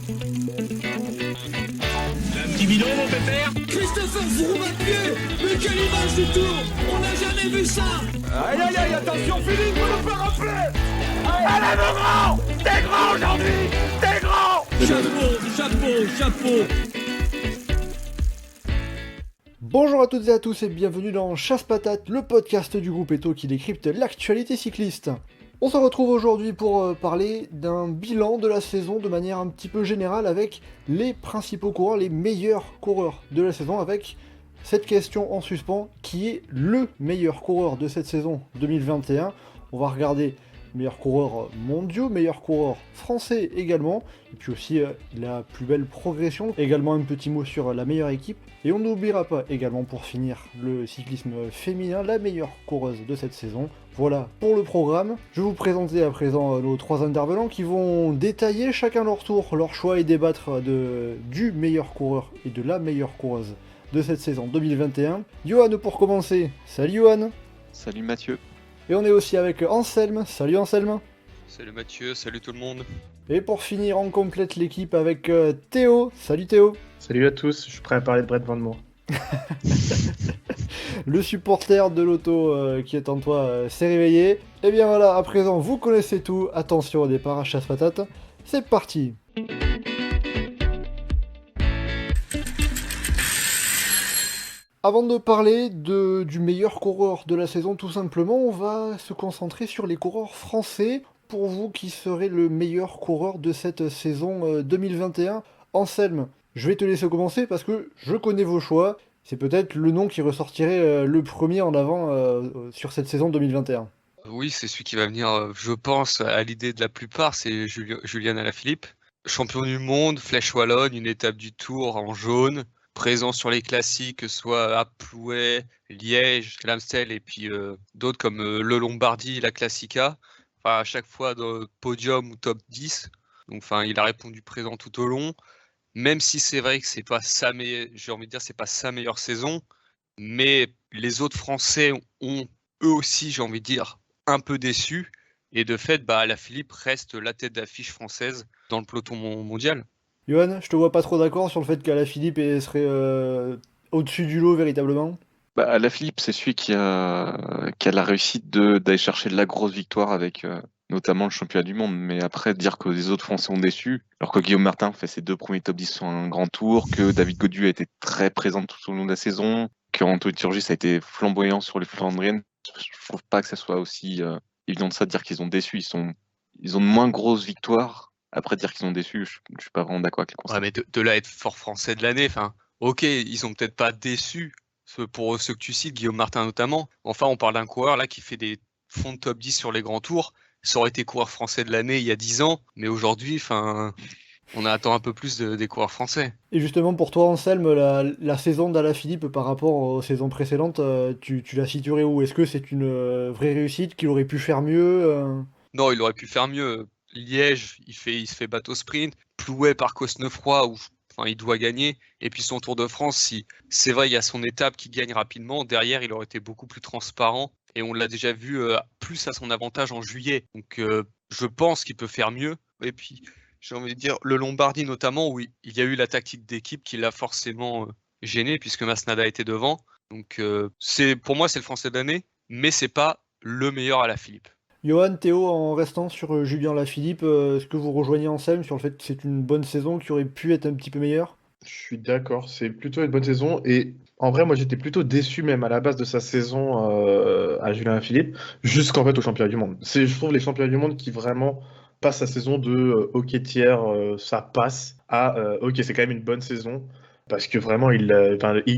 Un petit bidon, mon pépère. Christopher Froome à pied. Mais quelle image du tour. On n'a jamais vu ça. Aïe aïe aïe, attention Philippe, vous ne pas rappeler. Allez mon grand, t'es grand aujourd'hui, t'es grand. Chapeau. Bonjour à toutes et à tous et bienvenue dans Chasse Patate, le podcast du groupe Eto qui décrypte l'actualité cycliste. On se retrouve aujourd'hui pour parler d'un bilan de la saison de manière un petit peu générale avec les principaux coureurs, les meilleurs coureurs de la saison, avec cette question en suspens, qui est le meilleur coureur de cette saison 2021. On va regarder meilleurs coureurs mondiaux, meilleurs coureurs français également, et puis aussi la plus belle progression, également un petit mot sur la meilleure équipe, et on n'oubliera pas également pour finir le cyclisme féminin, la meilleure coureuse de cette saison. Voilà pour le programme. Je vais vous présenter à présent nos trois intervenants qui vont détailler chacun leur tour leur choix et débattre du meilleur coureur et de la meilleure coureuse de cette saison 2021. Johan pour commencer. Salut Johan. Salut Mathieu. Et on est aussi avec Anselme. Salut Anselme. Salut Mathieu, salut tout le monde. Et pour finir, on complète l'équipe avec Théo. Salut Théo. Salut à tous, je suis prêt à parler de Brett Van Moor. Le supporter de l'auto qui est en toi s'est réveillé. Et bien voilà, à présent vous connaissez tout. Attention au départ à Chasse Patate. C'est parti. Avant de parler du meilleur coureur de la saison, tout simplement, on va se concentrer sur les coureurs français. Pour vous, qui serait le meilleur coureur de cette saison 2021 ? Anselme, je vais te laisser commencer parce que je connais vos choix. C'est peut-être le nom qui ressortirait le premier en avant sur cette saison 2021. Oui, c'est celui qui va venir, je pense, à l'idée de la plupart, c'est Julian Alaphilippe. Champion du monde, Flèche Wallonne, une étape du Tour en jaune. Présent sur les classiques, que ce soit à Plouay, Liège, l'Amstel et puis d'autres comme le Lombardie, la Classica. Enfin, à chaque fois dans le podium ou top 10. Donc, enfin, il a répondu présent tout au long. Même si c'est vrai que c'est pas j'ai envie de dire, c'est pas sa meilleure saison. Mais les autres Français ont eux aussi, j'ai envie de dire, un peu déçus. Et de fait, Alaphilippe reste la tête d'affiche française dans le peloton mondial. Johan, je te vois pas trop d'accord sur le fait qu'Alaphilippe serait au-dessus du lot véritablement. Alaphilippe, c'est celui qui a la réussite d'aller chercher de la grosse victoire avec notamment le championnat du monde. Mais après, dire que les autres Français ont déçu, alors que Guillaume Martin fait ses 2 premiers top 10 sur un grand tour, que David Gaudu a été très présent tout au long de la saison, que Anthony Turgis a été flamboyant sur les Flandriennes, je trouve pas que ça soit aussi évident de ça de dire qu'ils ont déçu. Ils ont de moins grosses victoires. Après, dire qu'ils ont déçu, je suis pas vraiment d'accord avec les constats. Ouais, mais de là être fort français de l'année, enfin, ok, ils ont peut-être pas déçu, pour ceux que tu cites, Guillaume Martin notamment. Enfin, on parle d'un coureur là qui fait des fonds de top 10 sur les grands tours. Ça aurait été coureur français de l'année il y a 10 ans, mais aujourd'hui, enfin, on attend un peu plus des coureurs français. Et justement, pour toi, Anselme, la saison d'Alaphilippe par rapport aux saisons précédentes, tu la situerais où ? Est-ce que c'est une vraie réussite, qu'il aurait pu faire mieux Non, il aurait pu faire mieux. Liège, il se fait battre au sprint. Plouay par Cosnefroy, où enfin, il doit gagner. Et puis son Tour de France, si c'est vrai, il y a son étape qui gagne rapidement. Derrière, il aurait été beaucoup plus transparent. Et on l'a déjà vu plus à son avantage en juillet. Donc je pense qu'il peut faire mieux. Et puis, j'ai envie de dire, le Lombardie notamment, où il y a eu la tactique d'équipe qui l'a forcément gêné, puisque Masnada était devant. Donc pour moi, c'est le Français de l'année, mais c'est pas le meilleur Alaphilippe. Johan, Théo, en restant sur Julien Alaphilippe, est-ce que vous rejoignez Anselme sur le fait que c'est une bonne saison qui aurait pu être un petit peu meilleure ? Je suis d'accord, c'est plutôt une bonne saison. Et en vrai, moi j'étais plutôt déçu même à la base de sa saison à Julien Alaphilippe, jusqu'en fait au championnat du monde. Je trouve les championnats du monde qui vraiment passent sa saison de ok tiers, ça passe, à ok c'est quand même une bonne saison. Parce que vraiment, il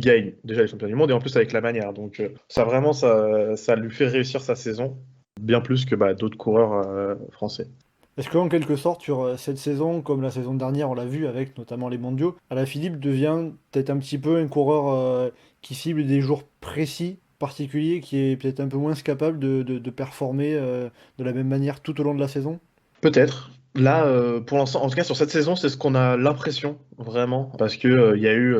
gagne déjà les championnats du monde et en plus avec la manière. Donc ça vraiment, ça lui fait réussir sa saison. Bien plus que d'autres coureurs français. Est-ce qu'en quelque sorte, sur cette saison, comme la saison dernière, on l'a vu avec notamment les mondiaux, Alaphilippe devient peut-être un petit peu un coureur qui cible des jours précis, particuliers, qui est peut-être un peu moins capable de performer de la même manière tout au long de la saison ? Peut-être. Là, pour l'instant, en tout cas sur cette saison, c'est ce qu'on a l'impression, vraiment. Parce que il y a eu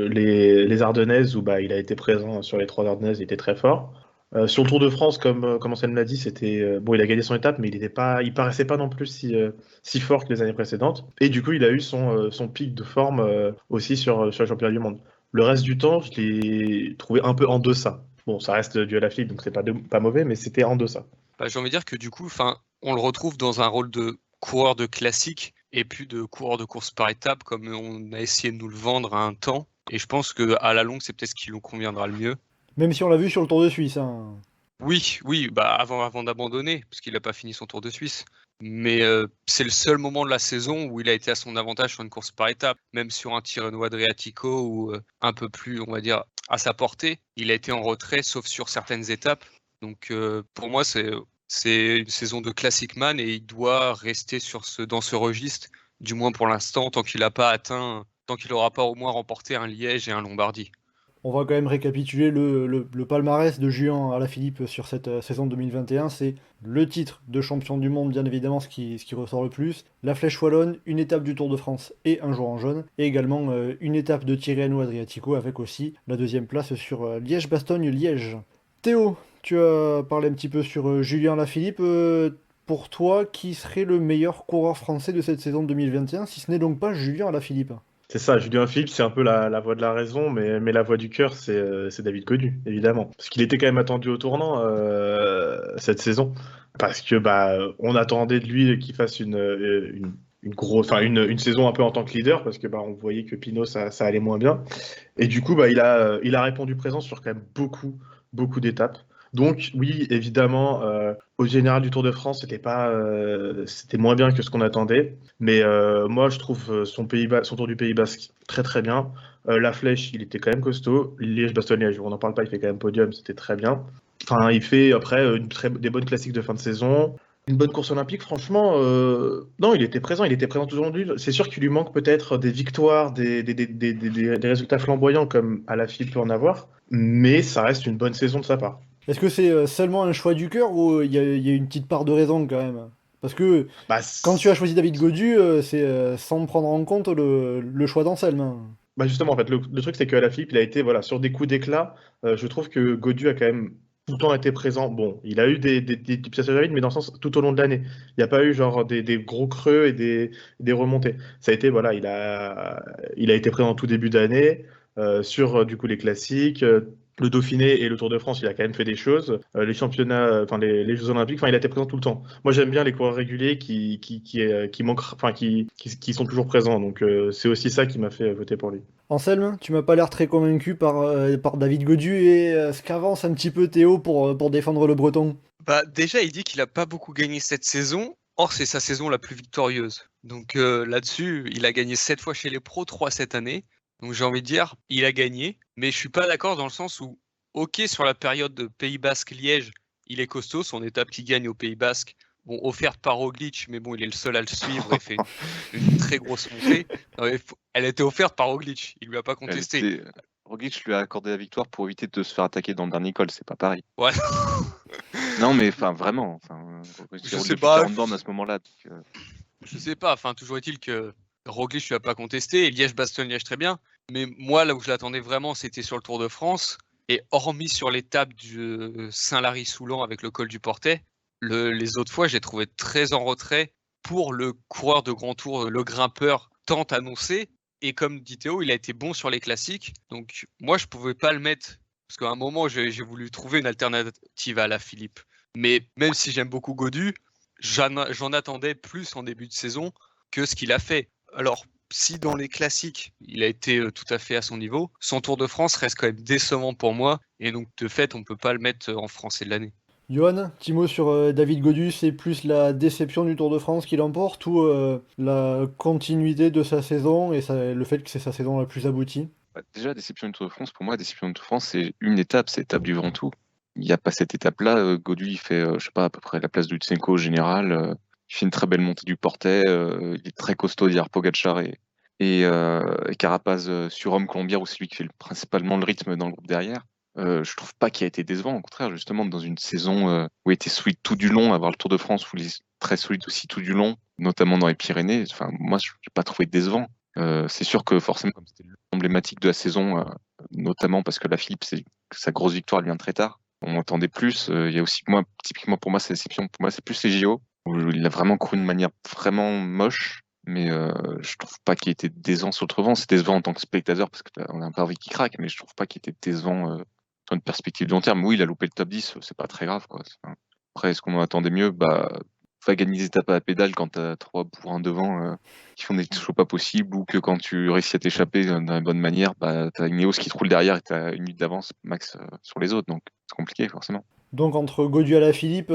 les Ardennaises où il a été présent sur les 3 Ardennaises, il était très fort. Sur le Tour de France, comme Anselme l'a dit, c'était bon, il a gagné son étape, mais il paraissait pas non plus si fort que les années précédentes. Et du coup, il a eu son pic de forme aussi sur le championnat du monde. Le reste du temps, je l'ai trouvé un peu en deçà. Bon, ça reste du Alaphilippe, donc c'est pas mauvais, mais c'était en deçà. Bah, j'ai envie de dire que du coup, on le retrouve dans un rôle de coureur de classique et plus de coureur de course par étape, comme on a essayé de nous le vendre à un temps. Et je pense qu'à la longue, c'est peut-être ce qui nous conviendra le mieux. Même si on l'a vu sur le Tour de Suisse. Hein. Oui, bah avant d'abandonner, parce qu'il n'a pas fini son Tour de Suisse. Mais c'est le seul moment de la saison où il a été à son avantage sur une course par étape. Même sur un Tirreno Adriatico ou un peu plus, on va dire, à sa portée, il a été en retrait, sauf sur certaines étapes. Donc pour moi, c'est une saison de classic man et il doit rester dans ce registre, du moins pour l'instant, tant qu'il n'aura pas au moins remporté un Liège et un Lombardie. On va quand même récapituler le palmarès de Julien Alaphilippe sur cette saison 2021. C'est le titre de champion du monde, bien évidemment, ce qui ressort le plus. La Flèche Wallonne, une étape du Tour de France et un jour en jaune. Et également une étape de Tirreno Adriatico avec aussi la deuxième place sur Liège-Bastogne-Liège. Théo, tu as parlé un petit peu sur Julien Alaphilippe. Pour toi, qui serait le meilleur coureur français de cette saison 2021, si ce n'est donc pas Julien Alaphilippe? C'est ça, Julien Philippe, c'est un peu la voix de la raison, mais la voix du cœur, c'est David Gaudu, évidemment. Parce qu'il était quand même attendu au tournant cette saison. Parce que on attendait de lui qu'il fasse une saison un peu en tant que leader, parce que on voyait que Pinot, ça allait moins bien. Et du coup, il a répondu présent sur quand même beaucoup d'étapes. Donc oui, évidemment, au général du Tour de France, c'était moins bien que ce qu'on attendait. Mais moi, je trouve son Tour du Pays Basque très très bien. La Flèche, il était quand même costaud. Liège-Bastogne-Liège, on n'en parle pas, il fait quand même podium, c'était très bien. Enfin, il fait après des bonnes classiques de fin de saison. Une bonne course olympique, franchement, non, il était présent tout au long de lui. C'est sûr qu'il lui manque peut-être des victoires, des résultats flamboyants comme Alaphilippe peut en avoir, mais ça reste une bonne saison de sa part. Est-ce que c'est seulement un choix du cœur ou il y a une petite part de raison quand même? Parce que quand tu as choisi David Gaudu, c'est sans prendre en compte le choix d'Anselme. Hein. Justement, en fait, le truc, c'est qu'Alaphilippe, il a été sur des coups d'éclat. Je trouve que Gaudu a quand même tout le temps été présent. Bon, il a eu des petits passages à vide, mais dans le sens tout au long de l'année. Il n'y a pas eu des gros creux et des remontées. Ça a été, il a été présent tout début d'année sur du coup les classiques. Le Dauphiné et le Tour de France, il a quand même fait des choses. Les championnats, les Jeux Olympiques, il a été présent tout le temps. Moi, j'aime bien les coureurs réguliers qui sont toujours présents. Donc, c'est aussi ça qui m'a fait voter pour lui. Anselme, tu m'as pas l'air très convaincu par David Gaudu et ce qu'avance un petit peu Théo pour défendre le Breton. Déjà, il dit qu'il a pas beaucoup gagné cette saison. Or, c'est sa saison la plus victorieuse. Donc là-dessus, il a gagné 7 fois chez les pros, 3 cette année. Donc j'ai envie de dire, il a gagné, mais je suis pas d'accord dans le sens où, ok, sur la période de Pays Basque-Liège, il est costaud, son étape qui gagne au Pays Basque, bon, offerte par Roglic, mais bon, il est le seul à le suivre et fait une très grosse montée. Non, elle était offerte par Roglic, il lui a pas contesté. Roglic lui a accordé la victoire pour éviter de se faire attaquer dans le dernier col, c'est pas pareil. Ouais. Non, mais vraiment. Je sais pas. À ce moment-là. Je sais pas, toujours est-il que Roglic lui a pas contesté, et Liège-Bastogne-Liège très bien. Mais moi, là où je l'attendais vraiment, c'était sur le Tour de France. Et hormis sur l'étape du Saint-Lary-Soulan avec le col du Portet, les autres fois, j'ai trouvé très en retrait pour le coureur de grand tour, le grimpeur tant annoncé. Et comme dit Théo, il a été bon sur les classiques. Donc moi, je pouvais pas le mettre. Parce qu'à un moment, j'ai voulu trouver une alternative à Alaphilippe. Mais même si j'aime beaucoup Gaudu, j'en attendais plus en début de saison que ce qu'il a fait. Alors, si dans les classiques, il a été tout à fait à son niveau, son Tour de France reste quand même décevant pour moi. Et donc, de fait, on ne peut pas le mettre en Français de l'année. Johan, petit mot sur David Gaudu, c'est plus la déception du Tour de France qui l'emporte ou la continuité de sa saison et le fait que c'est sa saison la plus aboutie? Déjà, déception du Tour de France, pour moi, déception du Tour de France, c'est une étape, c'est l'étape du Ventoux. Il n'y a pas cette étape-là. Gaudu, il fait, je sais pas, à peu près la place de Lutsenko au général. Il fait une très belle montée du Portet. Il est très costaud, derrière Pogacar et Carapaz sur Homme Colombière, où c'est lui qui fait principalement le rythme dans le groupe derrière. Je trouve pas qu'il a été décevant. Au contraire, justement, dans une saison où il était solide tout du long, avoir le Tour de France où il est très solide aussi tout du long, notamment dans les Pyrénées. Moi, je l'ai pas trouvé décevant. C'est sûr que forcément, comme c'était emblématique de la saison, notamment parce que Alaphilippe, sa grosse victoire elle vient très tard. on attendait plus. Il y a aussi, moi, typiquement pour moi, c'est l'exception. Pour moi, c'est plus les JO, où il a vraiment couru de manière vraiment moche. Mais je trouve pas qu'il était décevant sur le revent. C'est décevant en tant que spectateur parce qu'on a un peu envie qu'il craque, mais je trouve pas qu'il était décevant sur une perspective de long terme. Oui, il a loupé le top 10, c'est pas très grave, quoi. Après, est-ce qu'on en attendait mieux? Va gagner des étapes à la pédale quand t'as 3 pour 1 devant qui font des choses pas possibles, ou que quand tu réussis à t'échapper d'une bonne manière, t'as Ineos qui te roule derrière et t'as une minute d'avance max sur les autres, donc c'est compliqué forcément. Donc entre Gaudu à la Philippe,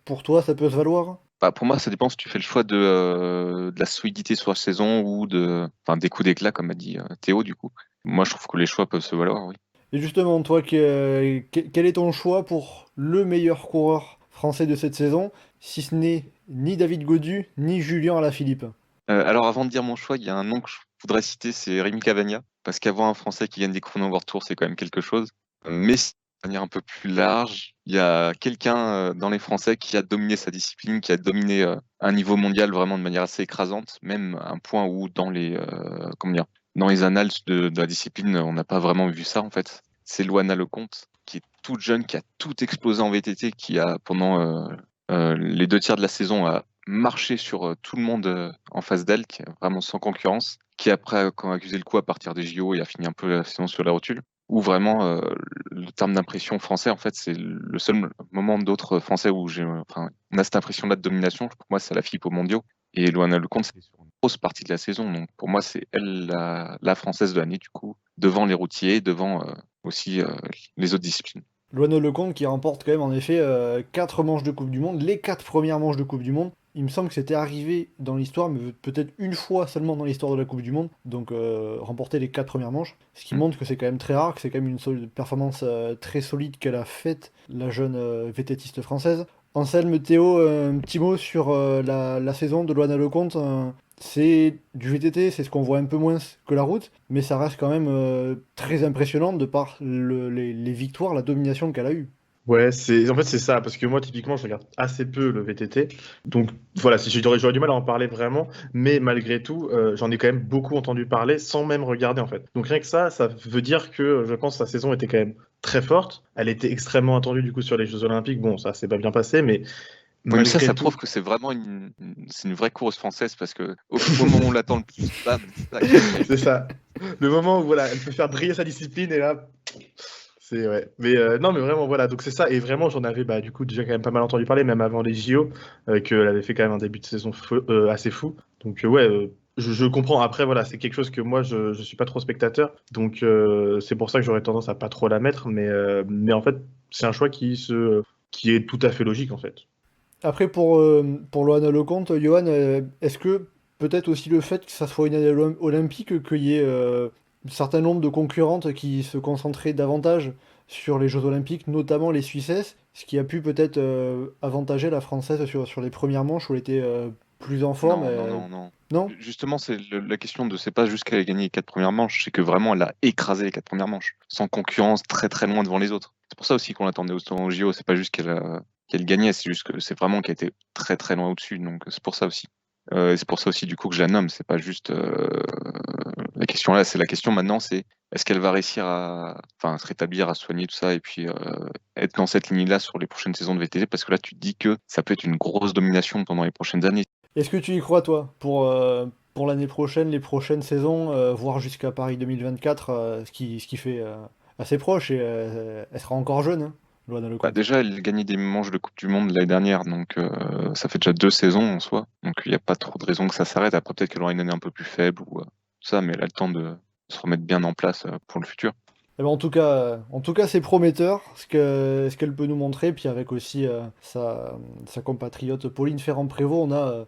pour toi, ça peut se valoir? Pour moi, ça dépend si tu fais le choix de la solidité sur la saison ou des coups d'éclat, comme a dit Théo, du coup. Moi, je trouve que les choix peuvent se valoir, oui. Et justement, toi, quel est ton choix pour le meilleur coureur français de cette saison, si ce n'est ni David Gaudu, ni Julien Alaphilippe? Alors, avant de dire mon choix, il y a un nom que je voudrais citer, c'est Rémi Cavagna, parce qu'avoir un Français qui gagne des chronos World Tour, c'est quand même quelque chose. Mais de manière un peu plus large, il y a quelqu'un dans les Français qui a dominé sa discipline, qui a dominé un niveau mondial vraiment de manière assez écrasante, même à un point où dans les annales de la discipline, on n'a pas vraiment vu ça en fait. C'est Loana Lecomte, qui est toute jeune, qui a tout explosé en VTT, qui a pendant les 2 tiers de la saison a marché sur tout le monde en face d'elle, qui est vraiment sans concurrence, qui après a accusé le coup à partir des JO et a fini un peu la saison sur la rotule. Où vraiment le terme d'impression français, en fait, c'est le seul moment d'autres Français où on a cette impression-là de domination. Pour moi, c'est la Philippe aux mondiaux. Et Loana Lecomte, c'est sur une grosse partie de la saison. Donc pour moi, c'est elle la Française de l'année, du coup, devant les routiers, devant aussi les autres disciplines. Loana Lecomte qui remporte quand même en effet 4 manches de Coupe du Monde, les 4 premières manches de Coupe du Monde. Il me semble que c'était arrivé dans l'histoire, mais peut-être une fois seulement dans l'histoire de la Coupe du Monde, donc remporter les 4 premières manches, ce qui montre que c'est quand même très rare, que c'est quand même une performance très solide qu'elle a faite, la jeune vététiste française. Anselme, Théo, un petit mot sur la saison de Loana Lecomte. C'est du VTT, c'est ce qu'on voit un peu moins que la route, mais ça reste quand même très impressionnant de par les victoires, la domination qu'elle a eue. Ouais, en fait c'est ça, parce que moi typiquement je regarde assez peu le VTT, donc voilà, j'aurais du mal à en parler vraiment, mais malgré tout j'en ai quand même beaucoup entendu parler sans même regarder en fait. Donc rien que ça veut dire que je pense que sa saison était quand même très forte, elle était extrêmement attendue du coup sur les Jeux Olympiques, bon ça s'est pas bien passé, mais Oui, mais ça malgré tout, prouve que c'est vraiment c'est une vraie coureuse française, parce que au moment où on l'attend le plus, bam, tac. c'est ça, le moment où voilà, elle peut faire briller sa discipline et là... C'est ouais. Mais non, mais vraiment, voilà. Donc c'est ça. Et vraiment, j'en avais du coup déjà quand même pas mal entendu parler, même avant les JO, qu'elle avait fait quand même un début de saison assez fou. Donc ouais, je comprends. Après, voilà, c'est quelque chose que moi, je suis pas trop spectateur. Donc c'est pour ça que j'aurais tendance à pas trop la mettre. Mais en fait, c'est un choix qui est tout à fait logique, en fait. Après, pour Loana Lecomte, Johan, est-ce que peut-être aussi le fait que ça soit une année olympique, qu'il y ait un certain nombre de concurrentes qui se concentraient davantage sur les Jeux Olympiques, notamment les Suissesses, ce qui a pu peut-être avantager la Française sur les premières manches où elle était plus en forme. Non. Non. Justement, c'est la question c'est pas juste qu'elle a gagné les 4 premières manches, c'est que vraiment elle a écrasé les 4 premières manches, sans concurrence, très très loin devant les autres. C'est pour ça aussi qu'on l'attendait au JO, c'est pas juste qu'elle gagnait, c'est juste que c'est vraiment qu'elle était très très loin au-dessus, donc c'est pour ça aussi. C'est pour ça aussi du coup que je la nomme, c'est pas juste la question là, c'est la question maintenant, c'est est-ce qu'elle va réussir à se rétablir, à soigner tout ça, et puis être dans cette ligne-là sur les prochaines saisons de VTT, parce que là tu te dis que ça peut être une grosse domination pendant les prochaines années. Est-ce que tu y crois, toi, pour l'année prochaine, les prochaines saisons, voire jusqu'à Paris 2024, ce qui fait assez proche, et elle sera encore jeune, hein, Loana Lecomte. Déjà, elle gagnait des manches de Coupe du Monde l'année dernière, donc ça fait déjà 2 saisons en soi, donc il n'y a pas trop de raison que ça s'arrête. Après, peut-être qu'elle aura une année un peu plus faible ou tout ça, mais elle a le temps de se remettre bien en place pour le futur. Eh ben, en tout cas, c'est prometteur ce qu'elle peut nous montrer. Puis avec aussi sa compatriote Pauline Ferrand-Prévot, on a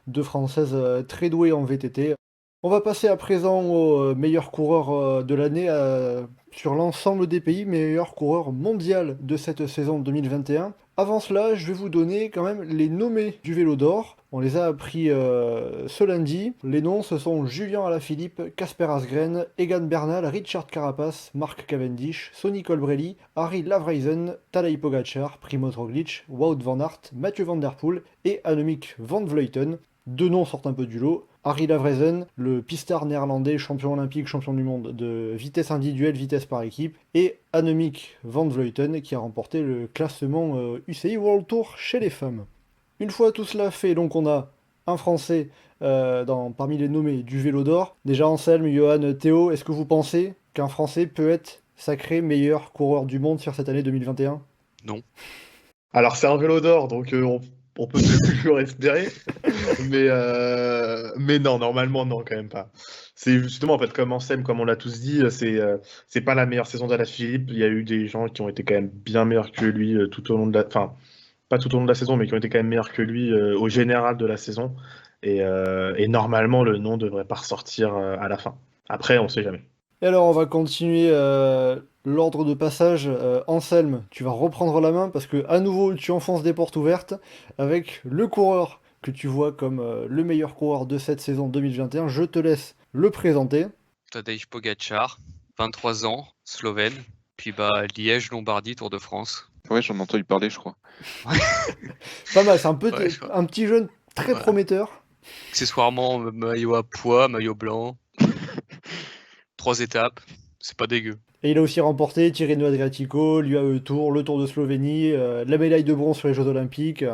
2 Françaises très douées en VTT. On va passer à présent au meilleur coureur de l'année sur l'ensemble des pays, meilleur coureur mondial de cette saison 2021. Avant cela, je vais vous donner quand même les nommés du Vélo d'Or. On les a appris ce lundi. Les noms, ce sont Julien Alaphilippe, Casper Asgreen, Egan Bernal, Richard Carapaz, Mark Cavendish, Sonny Colbrelli, Harry Lavreisen, Tadej Pogacar, Primoz Roglic, Wout van Aert, Mathieu Van Der Poel et Annemiek van Vleuten. 2 noms sortent un peu du lot. Arie Lavrezen, le pistard néerlandais champion olympique, champion du monde de vitesse individuelle, vitesse par équipe, et Annemiek van Vleuten qui a remporté le classement UCI World Tour chez les femmes. Une fois tout cela fait, donc on a un Français parmi les nommés du vélo d'or. Déjà Anselme, Johan, Théo, est-ce que vous pensez qu'un Français peut être sacré meilleur coureur du monde sur cette année 2021 ? Non. Alors, c'est un vélo d'or, donc on peut toujours espérer. Mais non, normalement, non, quand même pas. C'est justement, en fait, comme Anselme, comme on l'a tous dit, c'est pas la meilleure saison d'Alaphilippe. Il y a eu des gens qui ont été quand même bien meilleurs que lui tout au long de la... Enfin, pas tout au long de la saison, mais qui ont été quand même meilleurs que lui au général de la saison. Et normalement, le nom devrait pas ressortir à la fin. Après, on sait jamais. Et alors on va continuer l'ordre de passage. Anselme, tu vas reprendre la main parce que à nouveau tu enfonces des portes ouvertes avec le coureur que tu vois comme le meilleur coureur de cette saison 2021. Je te laisse le présenter. Tadej Pogačar, 23 ans, slovène. Puis Liège, Lombardie, Tour de France. Ouais, j'en ai entendu parler, je crois. Pas mal, c'est un petit jeune très prometteur. Accessoirement, maillot à pois, maillot blanc. 3 étapes, c'est pas dégueu. Et il a aussi remporté Tirreno Adriatico, l'UAE Tour, le Tour de Slovénie, la médaille de bronze sur les Jeux Olympiques.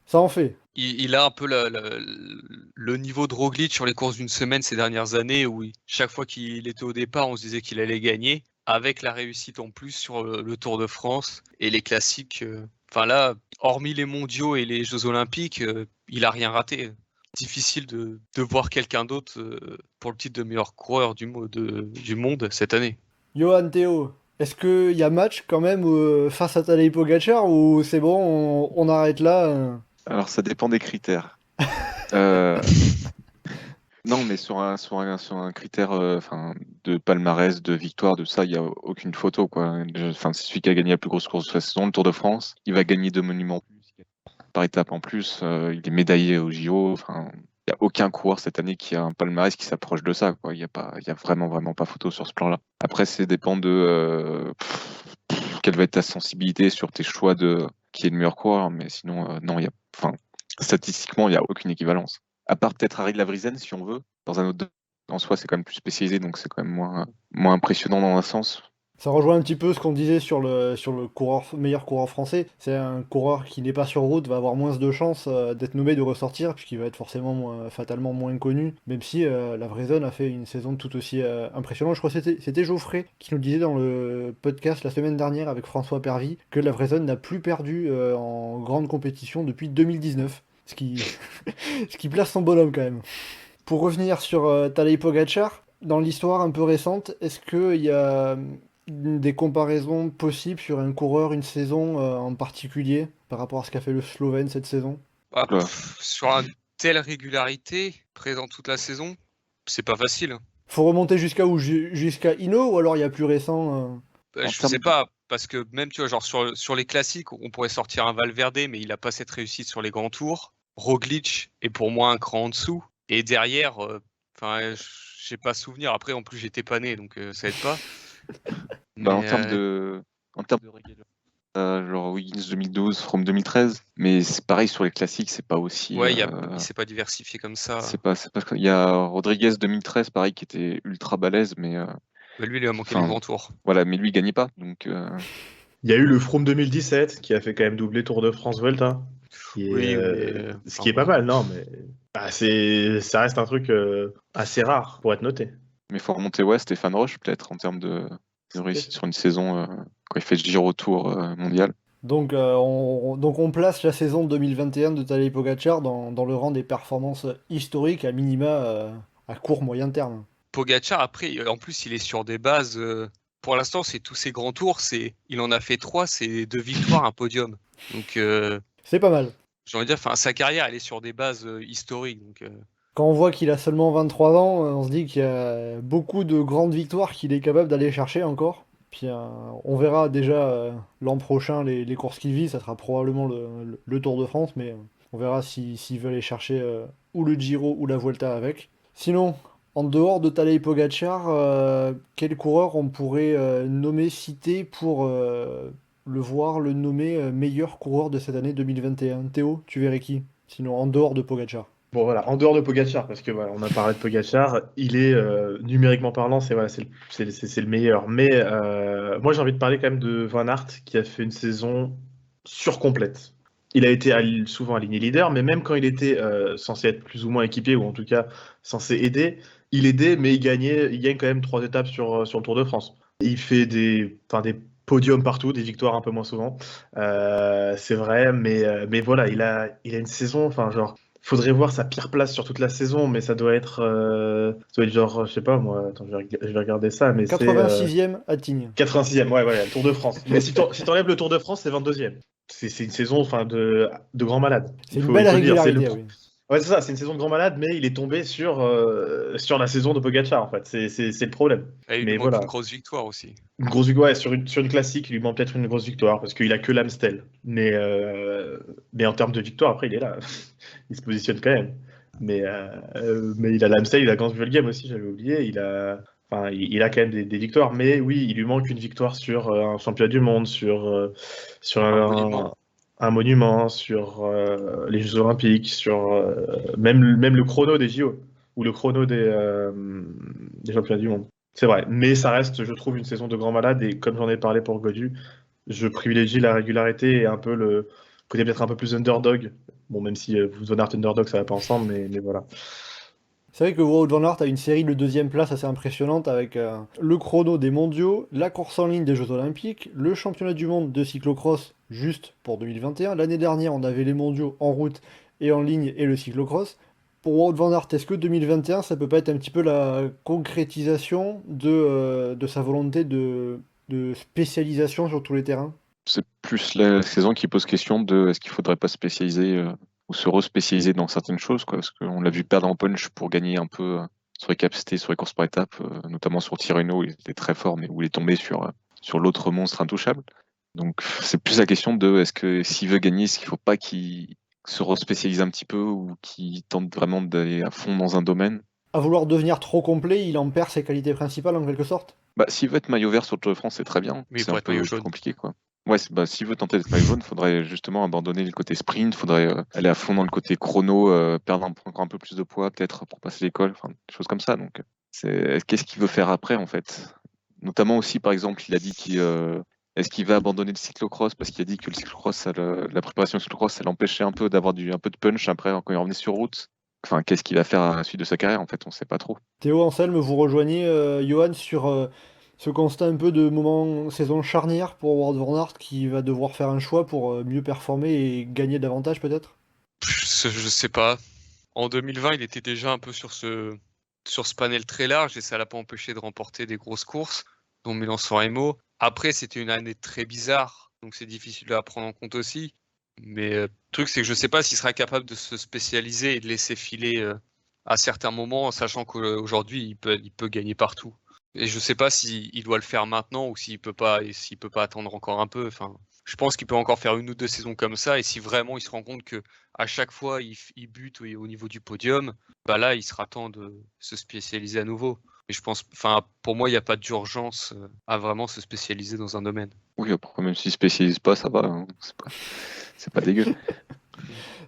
Ça en fait. Il a un peu le niveau de Roglic sur les courses d'une semaine ces dernières années où chaque fois qu'il était au départ, on se disait qu'il allait gagner. Avec la réussite en plus sur le Tour de France et les classiques. Enfin là, hormis les mondiaux et les Jeux Olympiques, il a rien raté. Difficile de voir quelqu'un d'autre pour le titre de meilleur coureur du monde cette année. Johan, Théo, est-ce qu'il y a match quand même face à Tadej Pogačar ou c'est bon, on arrête là Alors ça dépend des critères. Non, mais sur un critère de palmarès, de victoire, de ça, il n'y a aucune photo, quoi. C'est celui qui a gagné la plus grosse course de la saison, le Tour de France. Il va gagner 2 monuments par étape en plus. Il est médaillé au JO. Enfin, il n'y a aucun coureur cette année qui a un palmarès qui s'approche de ça, quoi. Il y a vraiment pas photo sur ce plan-là. Après, ça dépend de quelle va être ta sensibilité sur tes choix de qui est le meilleur coureur. Mais sinon, non, statistiquement, il n'y a aucune équivalence. À part peut-être Arie Lavrezen, si on veut, dans un autre en soi, c'est quand même plus spécialisé, donc c'est quand même moins impressionnant dans un sens. Ça rejoint un petit peu ce qu'on disait sur le meilleur coureur français. C'est un coureur qui n'est pas sur route, va avoir moins de chances d'être nommé, de ressortir, puisqu'il va être forcément fatalement moins connu, même si Lavrezen a fait une saison tout aussi impressionnante. Je crois que c'était Geoffrey qui nous disait dans le podcast la semaine dernière avec François Pervy que Lavrezen n'a plus perdu en grande compétition depuis 2019. Ce qui place son bonhomme quand même. Pour revenir sur Tadej Pogačar, dans l'histoire un peu récente, est-ce qu'il y a des comparaisons possibles sur un coureur, une saison en particulier, par rapport à ce qu'a fait le Slovène cette saison ? Sur une telle régularité, présent toute la saison, c'est pas facile. Faut remonter jusqu'à où ? Jusqu'à Hinault ou alors il y a plus récent Je sais pas, parce que même tu vois, genre sur les classiques, on pourrait sortir un Valverde, mais il a pas cette réussite sur les grands tours. Roglic est pour moi un cran en dessous. Et derrière, j'ai pas souvenir. Après, en plus, j'étais pas né, donc ça aide pas. En termes de genre Wiggins 2012, Froome 2013, mais c'est pareil sur les classiques, c'est pas aussi. Ouais, il s'est pas diversifié comme ça. Il y a Rodriguez 2013, pareil, qui était ultra balèze, mais. Lui, il a manqué le grand tour. Voilà, mais lui, il gagnait pas, donc. Il y a eu le Froome 2017 qui a fait quand même doubler Tour de France Vuelta. Ce qui est pas mal, non, mais ça reste un truc assez rare pour être noté. Mais il faut remonter Stéphane Roche peut-être en termes de réussite sur une saison quand il fait le Giro Tour mondial. Donc on place la saison 2021 de Tadej Pogačar dans le rang des performances historiques à minima à court moyen terme. Pogačar après en plus il est sur des bases pour l'instant c'est tous ses grands tours, il en a fait 3, c'est 2 victoires, un podium. Donc c'est pas mal. J'ai envie de dire, sa carrière elle est sur des bases historiques. Donc, Quand on voit qu'il a seulement 23 ans, on se dit qu'il y a beaucoup de grandes victoires qu'il est capable d'aller chercher encore. Puis on verra déjà l'an prochain les courses qu'il vit, ça sera probablement le Tour de France, mais on verra s'il veut aller chercher ou le Giro ou la Vuelta avec. Sinon, en dehors de Tadej Pogačar, quel coureur on pourrait citer pour le nommer meilleur coureur de cette année 2021 ? Théo, tu verrais qui ? Sinon, en dehors de Pogačar. Bon voilà, en dehors de Pogacar, parce que voilà, on a parlé de Pogacar, il est numériquement parlant, c'est voilà, c'est le meilleur. Mais moi j'ai envie de parler quand même de Van Aert qui a fait une saison surcomplète. Il a été souvent aligné leader, mais même quand il était censé être plus ou moins équipé, ou en tout cas censé aider, il aidait, mais il gagne quand même 3 étapes sur le Tour de France. Il fait des podiums partout, des victoires un peu moins souvent. C'est vrai, mais voilà, il a une saison, enfin genre. Faudrait voir sa pire place sur toute la saison, mais ça doit être genre, je sais pas moi, attends, je vais regarder ça, mais c'est 86e à Tignes. 86e, ouais, le Tour de France. Mais si t'enlèves le Tour de France, c'est 22e. C'est une saison enfin, de grand malade. C'est une belle régularité, oui. Ouais, c'est ça, c'est une saison de grand malade, mais il est tombé sur la saison de Pogacar, en fait. C'est le problème. Et il Mais lui manque voilà. une grosse victoire aussi. Une grosse victoire, ouais, sur une classique, il lui manque peut-être une grosse victoire, parce qu'il a que l'Amstel. Mais en termes de victoire, après, il est là. Il se positionne quand même. Mais il a l'Amstel, il a Gans-Vulgame aussi, j'avais oublié. Il a quand même des victoires. Mais oui, il lui manque une victoire sur un championnat du monde, sur un monument, sur les Jeux Olympiques, sur même le chrono des JO, ou le chrono des championnats du monde. C'est vrai, mais ça reste, je trouve, une saison de grand malade, et comme j'en ai parlé pour Godu, je privilégie la régularité et un peu le côté peut-être un peu plus underdog. Bon, même si Van Aert et underdog, ça va pas ensemble, mais voilà. C'est vrai que Wout van Aert a une série de deuxième place assez impressionnante avec le chrono des mondiaux, la course en ligne des Jeux Olympiques, le championnat du monde de cyclocross juste pour 2021. L'année dernière, on avait les mondiaux en route et en ligne et le cyclocross. Pour Wout van Aert, est-ce que 2021, ça peut pas être un petit peu la concrétisation de sa volonté de spécialisation sur tous les terrains? C'est plus la saison qui pose question de est-ce qu'il faudrait pas spécialiser ou se respécialiser dans certaines choses, quoi, parce qu'on l'a vu perdre en punch pour gagner un peu sur les capacités, sur les courses par étapes, notamment sur Tirreno, il était très fort, mais où il est tombé sur l'autre monstre intouchable. Donc c'est plus la question de est-ce que s'il veut gagner, est-ce qu'il faut pas qu'il se respécialise un petit peu ou qu'il tente vraiment d'aller à fond dans un domaine. À vouloir devenir trop complet, il en perd ses qualités principales en quelque sorte? Bah, s'il veut être maillot vert sur le Tour de France, c'est très bien. Mais il C'est pourrait un être maillot peu jaune. compliqué, quoi. Ouais, s'il veut tenter d'être maillot jaune, il faudrait justement abandonner le côté sprint, il faudrait aller à fond dans le côté chrono, perdre encore un peu plus de poids peut-être pour passer l'école, enfin des choses comme ça. Donc, qu'est-ce qu'il veut faire après en fait? Notamment aussi, par exemple, il a dit est-ce qu'il va abandonner le cyclocross parce qu'il a dit que le cyclocross, la préparation au cyclocross, ça l'empêchait un peu d'avoir un peu de punch après quand il revenait sur route. Enfin, qu'est-ce qu'il va faire à la suite de sa carrière en fait? On sait pas trop. Théo, Anselme, vous rejoignez Johan sur ce constat un peu de moment saison charnière pour Wout van Aert qui va devoir faire un choix pour mieux performer et gagner davantage peut-être? Je sais pas. En 2020, il était déjà un peu sur ce panel très large et ça l'a pas empêché de remporter des grosses courses, dont Milan-San Remo. Après, c'était une année très bizarre, donc c'est difficile à prendre en compte aussi. Mais le truc, c'est que je sais pas s'il sera capable de se spécialiser et de laisser filer à certains moments, sachant qu'aujourd'hui, il peut gagner partout. Et je sais pas s'il doit le faire maintenant ou s'il peut pas attendre encore un peu. Enfin, je pense qu'il peut encore faire 1 ou 2 saisons comme ça. Et si vraiment il se rend compte que à chaque fois il bute au niveau du podium, bah là, il sera temps de se spécialiser à nouveau. Et je pense, enfin, pour moi, il n'y a pas d'urgence à vraiment se spécialiser dans un domaine. Oui, après, même s'il ne spécialise pas, ça va. Hein. C'est pas dégueu.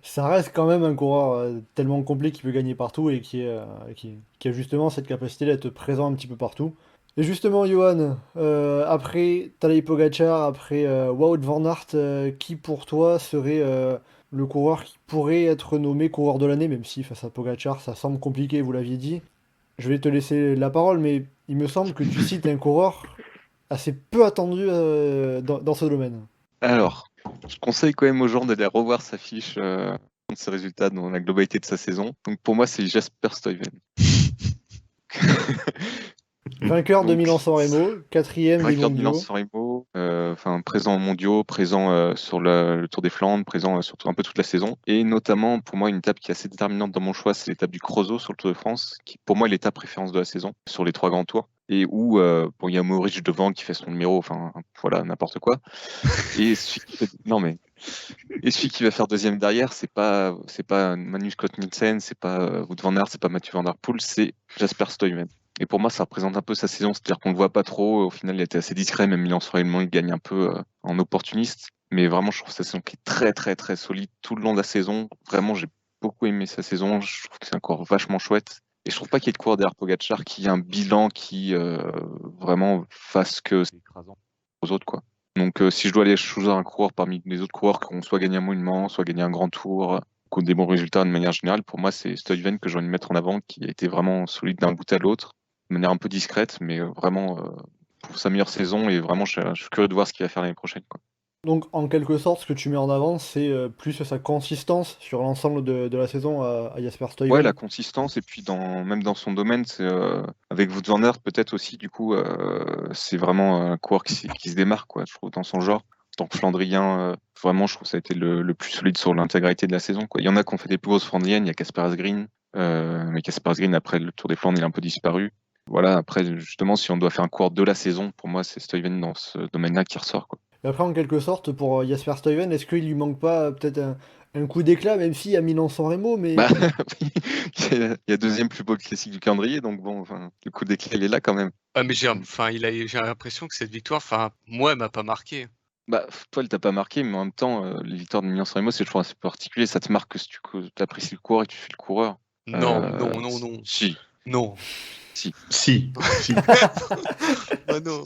Ça reste quand même un coureur tellement complet qui peut gagner partout et qui a justement cette capacité d'être présent un petit peu partout. Et justement, Johan, après Tadej Pogacar, après Wout van Aert, qui pour toi serait le coureur qui pourrait être nommé coureur de l'année, même si face à Pogacar ça semble compliqué, vous l'aviez dit. Je vais te laisser la parole, mais il me semble que tu cites un coureur assez peu attendu dans ce domaine. Alors, je conseille quand même aux gens d'aller revoir sa fiche de ses résultats dans la globalité de sa saison. Donc pour moi, c'est Jasper Stuyven. Vainqueur de Milan-San Remo, 4e des Vainqueur de mondiaux. Milan-San Remo, présent aux mondiaux, présent sur le Tour des Flandres, présent sur un peu toute la saison. Et notamment, pour moi, une étape qui est assez déterminante dans mon choix, c'est l'étape du Creusot sur le Tour de France, qui pour moi est l'étape préférence de la saison, sur les 3 grands tours. Et où il y a Mohoric devant qui fait son numéro, enfin voilà, n'importe quoi. Et celui qui va faire deuxième derrière, c'est pas Magnus Cort Nielsen, c'est pas Wout van Aert, c'est pas Mathieu Van Der Poel, c'est Jasper Stuyven. Et pour moi, ça représente un peu sa saison, c'est-à-dire qu'on le voit pas trop. Au final, il a été assez discret, même Milan-San Remo, il gagne un peu en opportuniste. Mais vraiment, je trouve sa saison qui est très très très solide tout le long de la saison. Vraiment, j'ai beaucoup aimé sa saison. Je trouve que c'est un coureur vachement chouette. Et je trouve pas qu'il y ait de coureur derrière Pogacar qui a un bilan qui vraiment fasse que c'est écrasant aux autres, quoi. Donc si je dois aller choisir un coureur parmi les autres coureurs qui ont soit gagné un monument, soit gagné un grand tour, qui ont des bons résultats de manière générale, pour moi c'est Stuyven que j'ai envie de mettre en avant, qui a été vraiment solide d'un bout à l'autre, de manière un peu discrète, mais vraiment pour sa meilleure saison, et vraiment je suis curieux de voir ce qu'il va faire l'année prochaine, quoi. Donc, en quelque sorte, ce que tu mets en avant, c'est plus sa consistance sur l'ensemble de la saison à Jasper Stuyven. Ouais, la consistance, et puis même dans son domaine, c'est avec Wout van Aert peut-être aussi, du coup, c'est vraiment un coureur qui se démarque, quoi, je trouve, dans son genre. En tant que Flandrien, vraiment, je trouve que ça a été le plus solide sur l'intégralité de la saison, quoi. Il y en a qui ont fait des plus grosses Flandriennes, il y a Casper Asgreen, mais Casper Asgreen, après le Tour des Flandres, il a un peu disparu. Voilà, après, justement, si on doit faire un coureur de la saison, pour moi, c'est Stuyven dans ce domaine-là qui ressort, quoi. Et après, en quelque sorte, pour Jasper Stuyven, est-ce qu'il lui manque pas peut-être un coup d'éclat, même s'il y a Milan-San Remo, mais... Bah, il y a deuxième plus beau classique du calendrier, donc bon, enfin, le coup d'éclat, il est là quand même. Ah, mais j'ai l'impression que cette victoire, moi, elle m'a pas marqué. Bah, toi, elle t'a pas marqué, mais en même temps, les victoires de Milan-San Remo, c'est toujours assez particulier. Ça te marque que si tu apprécies le coureur et que tu fais le coureur. Non. Si. Non. Si. Ah non.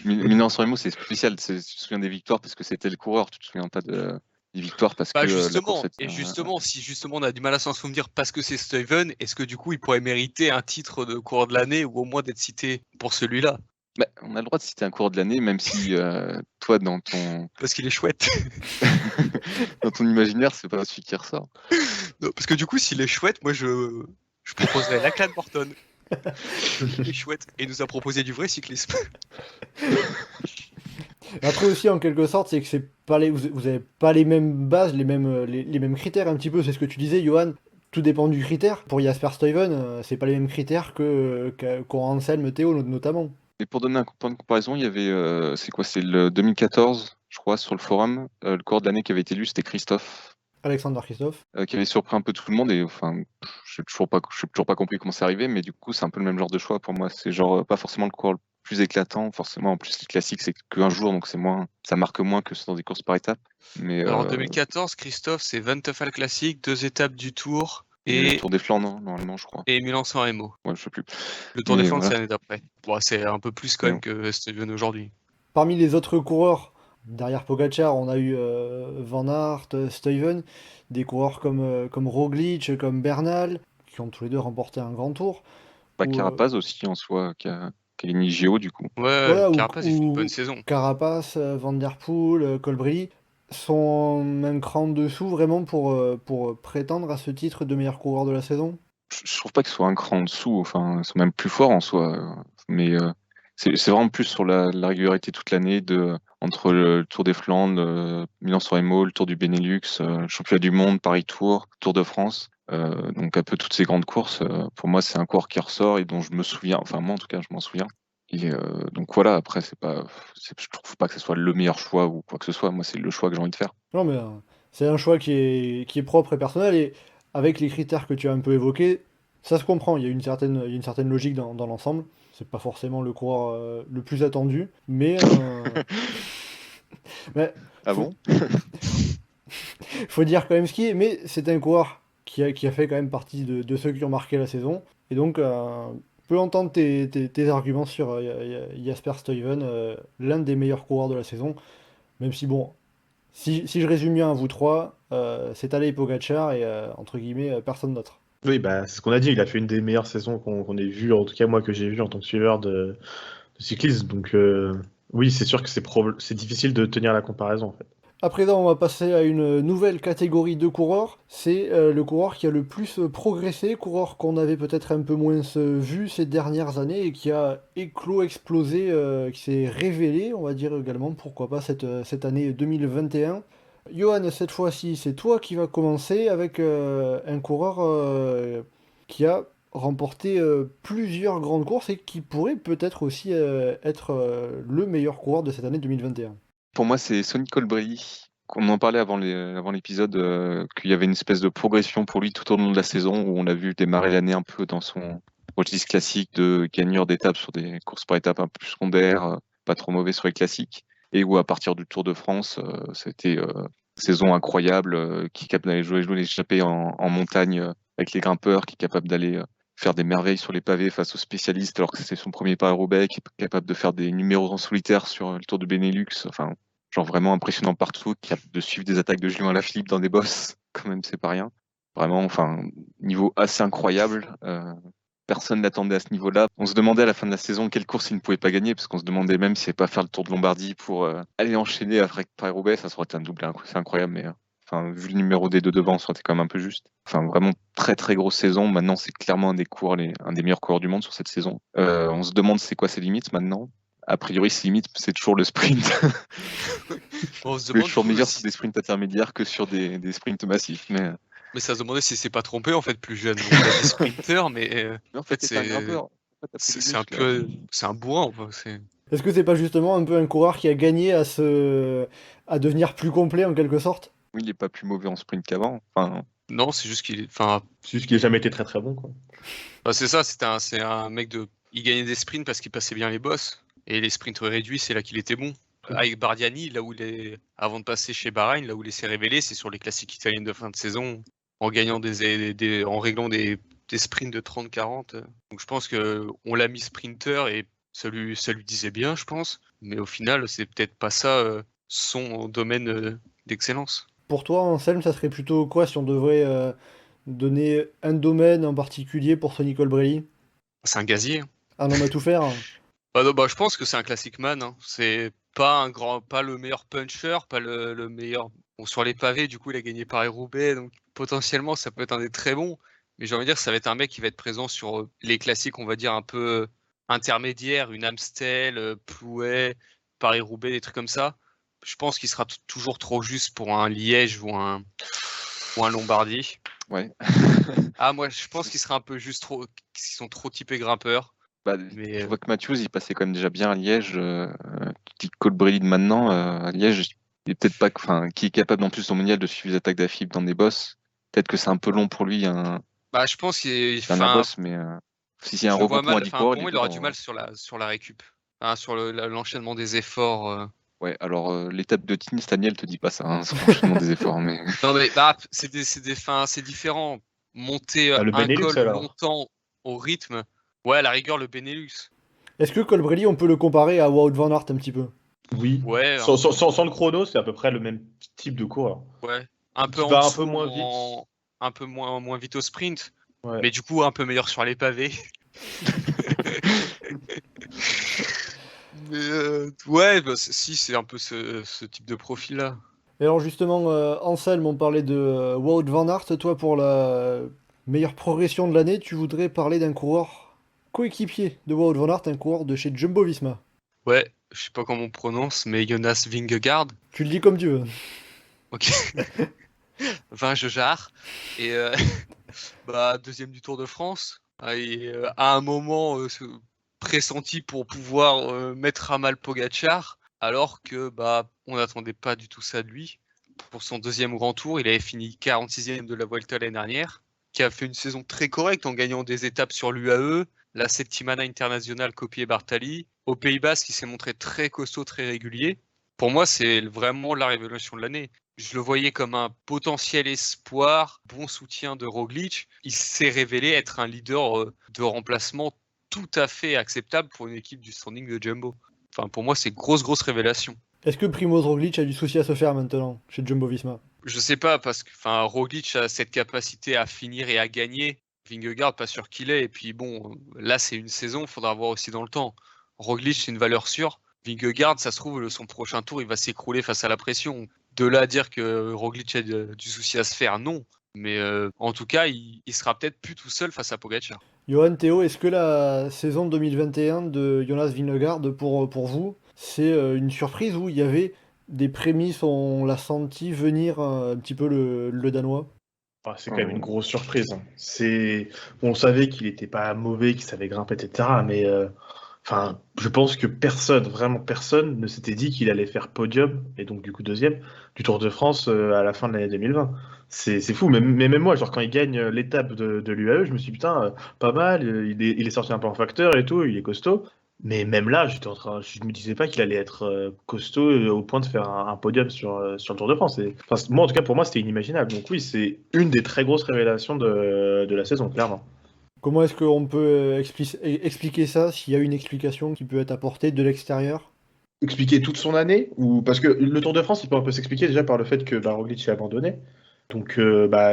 Milan-San Remo, c'est spécial. Tu te souviens des victoires parce que c'était le coureur. Tu te souviens pas des victoires parce que la Justement, course était... et justement, si justement on a du mal à s'en souvenir parce que c'est Stuyven, est-ce que du coup il pourrait mériter un titre de coureur de l'année ou au moins d'être cité pour celui-là? Bah, on a le droit de citer un coureur de l'année, même si toi, dans ton Parce qu'il est chouette. dans ton imaginaire, c'est pas celui qui ressort. Non, parce que du coup, s'il est chouette, moi je proposerais Lachlan Morton. Il est chouette et il nous a proposé du vrai cyclisme. Après aussi, en quelque sorte, c'est que c'est pas vous avez pas les mêmes bases, les mêmes critères un petit peu. C'est ce que tu disais, Johan. Tout dépend du critère. Pour Jasper Stuyven, c'est pas les mêmes critères qu'ont Anselme Théo notamment. Et pour donner un point de comparaison, il y avait, c'est le 2014, je crois, sur le forum, le coureur de l'année qui avait été élu, c'était Christophe, Alexander Christophe. qui avait surpris un peu tout le monde, et enfin, je n'ai toujours pas compris comment c'est arrivé, mais du coup, c'est un peu le même genre de choix pour moi. C'est genre pas forcément le coureur le plus éclatant, forcément. En plus, les classiques, c'est qu'un jour, donc ça marque moins que dans des courses par étapes. Mais Alors en 2014, Christophe, c'est 20 Teufel Classique, 2 étapes du Tour le et Tour des Flandres, non, normalement, je crois. et Milan-San Remo. Ouais, je sais plus. Le Tour des Mais Flandres, voilà. c'est l'année d'après. Bon, c'est un peu plus quand même que Stuyven aujourd'hui. Parmi les autres coureurs, derrière Pogacar, on a eu Van Aert, Stuyven, des coureurs comme Roglic, comme Bernal, qui ont tous les deux remporté un grand tour. Ou, Carapaz aussi, en soi, qui a gagné JO, du coup. Ouais, Voilà, Carapaz, il fait une ou bonne saison. Carapace, Van Der Poel, Colbrelli sont même cran en dessous vraiment pour prétendre à ce titre de meilleur coureur de la saison. Je trouve pas qu'ils soient un cran en dessous, enfin, ils sont même plus forts en soi. Mais c'est vraiment plus sur la régularité toute l'année entre le Tour des Flandres, Milan-San Remo, le Tour du Benelux, Championnat du Monde, Paris-Tour, Tour de France. Donc un peu toutes ces grandes courses, pour moi c'est un coureur qui ressort et dont je me souviens, enfin moi en tout cas je m'en souviens. Et donc voilà, après je trouve pas que ce soit le meilleur choix ou quoi que ce soit, moi c'est le choix que j'ai envie de faire. Non mais c'est un choix qui est propre et personnel et avec les critères que tu as un peu évoqués, ça se comprend, il y a une certaine logique dans l'ensemble. C'est pas forcément le coureur le plus attendu, mais... mais Ah bon? faut dire quand même ce qui est, mais c'est un coureur qui a fait quand même partie de ceux qui ont marqué la saison. Et donc, peut entendre tes arguments sur Jasper Stuyven, l'un des meilleurs coureurs de la saison. Même si, bon, si je résume bien à vous trois, c'est Tadej Pogacar et, entre guillemets, personne d'autre. Oui, bah, c'est ce qu'on a dit. Il a fait une des meilleures saisons qu'on ait vues, en tout cas moi que j'ai vu en tant que suiveur de cyclisme. Donc oui, c'est sûr que c'est difficile de tenir la comparaison en fait. À présent, on va passer à une nouvelle catégorie de coureurs. C'est le coureur qui a le plus progressé, coureur qu'on avait peut-être un peu moins vu ces dernières années et qui a explosé, qui s'est révélé, on va dire également, pourquoi pas cette année 2021. Johan, cette fois-ci, c'est toi qui vas commencer avec un coureur qui a remporté plusieurs grandes courses et qui pourrait peut-être aussi être le meilleur coureur de cette année 2021. Pour moi, c'est Sonny Colbrelli. On en parlait avant l'épisode, qu'il y avait une espèce de progression pour lui tout au long de la saison, où on l'a vu démarrer l'année un peu dans son registre classique de gagneur d'étapes sur des courses par étapes un peu plus secondaires, pas trop mauvais sur les classiques, et où à partir du Tour de France, c'était saison incroyable, qui est capable d'aller jouer l'échappée en montagne avec les grimpeurs, qui est capable d'aller faire des merveilles sur les pavés face aux spécialistes alors que c'est son premier Paris-Roubaix, qui est capable de faire des numéros en solitaire sur le Tour de Benelux, enfin genre vraiment impressionnant partout, qui a de suivre des attaques de Julien Alaphilippe dans des bosses, quand même c'est pas rien. Vraiment, enfin, niveau assez incroyable. Personne n'attendait à ce niveau-là. On se demandait à la fin de la saison quelle course il ne pouvait pas gagner, parce qu'on se demandait même s'il ne pas faire le Tour de Lombardie pour aller enchaîner avec Paris-Roubaix, ça aurait été un doublé, c'est incroyable, mais enfin, vu le numéro des deux devant, ça aurait été quand même un peu juste. Enfin, vraiment très très grosse saison. Maintenant, c'est clairement un des meilleurs coureurs du monde sur cette saison. On se demande c'est quoi ses limites maintenant. A priori, ses limites, c'est toujours le sprint. On se Il est demande toujours meilleur si- sur des sprints intermédiaires que sur des sprints massifs. Mais ça se demandait si c'est pas trompé en fait plus jeune. Donc, il a des sprinters, mais en fait, c'est un c'est- grimpeur. En fait, t'as pris c'est des c'est un muscles. peu, c'est un bourrin. Enfin, Est-ce que c'est pas justement un peu un coureur qui a gagné à devenir plus complet en quelque sorte? Oui, il est pas plus mauvais en sprint qu'avant. Enfin, Non, c'est juste enfin, C'est juste qu'il n'a jamais été très très bon, quoi. c'est ça. C'est un mec il gagnait des sprints parce qu'il passait bien les bosses. Et les sprints réduits, c'est là qu'il était bon. Avec Bardiani, là où avant de passer chez Bahreïn, là où il s'est révélé, c'est sur les classiques italiennes de fin de saison, en gagnant en réglant des sprints de 30-40. Donc je pense que on l'a mis sprinter et ça lui disait bien, je pense. Mais au final, c'est peut-être pas ça son domaine d'excellence. Pour toi, Anselme, ça serait plutôt quoi si on devrait donner un domaine en particulier pour Sonny Colbrelli? C'est un gazier. Un homme à tout faire? Non, je pense que c'est un classic man. Hein. C'est pas le meilleur puncher, pas le meilleur. Bon, sur les pavés, du coup, il a gagné Paris-Roubaix, donc potentiellement, ça peut être un des très bons. Mais j'ai envie de dire, ça va être un mec qui va être présent sur les classiques, on va dire un peu intermédiaires, une Amstel, Plouay, Paris-Roubaix, des trucs comme ça. Je pense qu'il sera toujours trop juste pour un Liège ou un Lombardie. ouais. Moi, je pense qu'il sera un peu juste trop, qu'ils sont trop typés grimpeurs. Bah, Mais, tu vois que Matthews, il passait quand même déjà bien à Liège. Tu dis Colbrelli de maintenant, à Liège, il est peut-être pas, enfin, qui est capable en plus au mondial de suivre les attaques d'Afib dans des bosses. Peut-être que c'est un peu long pour lui, je pense qu'il c'est un boss, mais si c'est un je le vois regroupement à mal. 10 Pour coureurs, moi, il aura du mal sur la récup. Sur l'enchaînement des efforts. Ouais, alors l'étape de Tignes, Daniel te dit pas ça, hein, c'est franchement des efforts, mais Non, mais c'est différent. Monter le un Benelux, col alors. longtemps au rythme. Ouais, à la rigueur, le Benelux. Est-ce que Colbrelli, on peut le comparer à Wout van Aert un petit peu? Oui. Ouais, Sans le chrono, c'est à peu près le même type de coureur. ouais. Un peu Qui en va un dessous, peu moins vite. un peu moins vite au sprint. Ouais. Mais du coup, un peu meilleur sur les pavés. Mais ouais, si, c'est un peu ce type de profil-là. Et alors justement, Anselme, on parlait de Wout van Aert. Toi, pour la meilleure progression de l'année, tu voudrais parler d'un coureur coéquipier de Wout van Aert, un coureur de chez Jumbo-Visma. Ouais, je sais pas comment on prononce, mais Jonas Vingegaard. Tu le dis comme tu veux. Ok. Vingegaard. Et deuxième du Tour de France. Et à un moment pressenti pour pouvoir mettre à mal Pogacar, alors que on n'attendait pas du tout ça de lui. Pour son deuxième grand tour, il avait fini 46e de la Vuelta l'année dernière, qui a fait une saison très correcte en gagnant des étapes sur l'UAE, la Settimana Internazionale copiée Bartali, au Pays Basque, il s'est montré très costaud, très régulier. Pour moi, c'est vraiment la révélation de l'année. Je le voyais comme un potentiel espoir, bon soutien de Roglic. Il s'est révélé être un leader de remplacement tout à fait acceptable pour une équipe du standing de Jumbo. Enfin, pour moi, c'est grosse révélation. Est-ce que Primoz Roglic a du souci à se faire maintenant chez Jumbo-Visma? Je sais pas, parce que Roglic a cette capacité à finir et à gagner. Vingegaard, pas sûr qu'il est. Et puis bon, là, c'est une saison, il faudra voir aussi dans le temps. Roglic, c'est une valeur sûre. Vingegaard, ça se trouve, son prochain tour, il va s'écrouler face à la pression. De là à dire que Roglic a du souci à se faire, non. Mais en tout cas, il sera peut-être plus tout seul face à Pogacar. Johan, Théo, est-ce que la saison 2021 de Jonas Vingegaard, pour vous, c'est une surprise où il y avait des prémices, on l'a senti venir un petit peu le Danois? C'est quand même une grosse surprise. Hein. On savait qu'il n'était pas mauvais, qu'il savait grimper, etc. Mais je pense que vraiment personne, ne s'était dit qu'il allait faire podium, et donc du coup deuxième, du Tour de France à la fin de l'année 2020. C'est fou, mais même moi, genre quand il gagne l'étape de l'UAE, je me suis dit putain, pas mal, il est sorti un peu en facteur et tout, il est costaud. Mais même là, je me disais pas qu'il allait être costaud au point de faire un podium sur le Tour de France. Enfin, moi, en tout cas, pour moi, c'était inimaginable. Donc oui, c'est une des très grosses révélations de la saison, clairement. Comment est-ce qu'on peut expliquer ça, s'il y a une explication qui peut être apportée de l'extérieur? Expliquer toute son année ou parce que le Tour de France, il peut un peu s'expliquer déjà par le fait que Roglic a abandonné. Donc,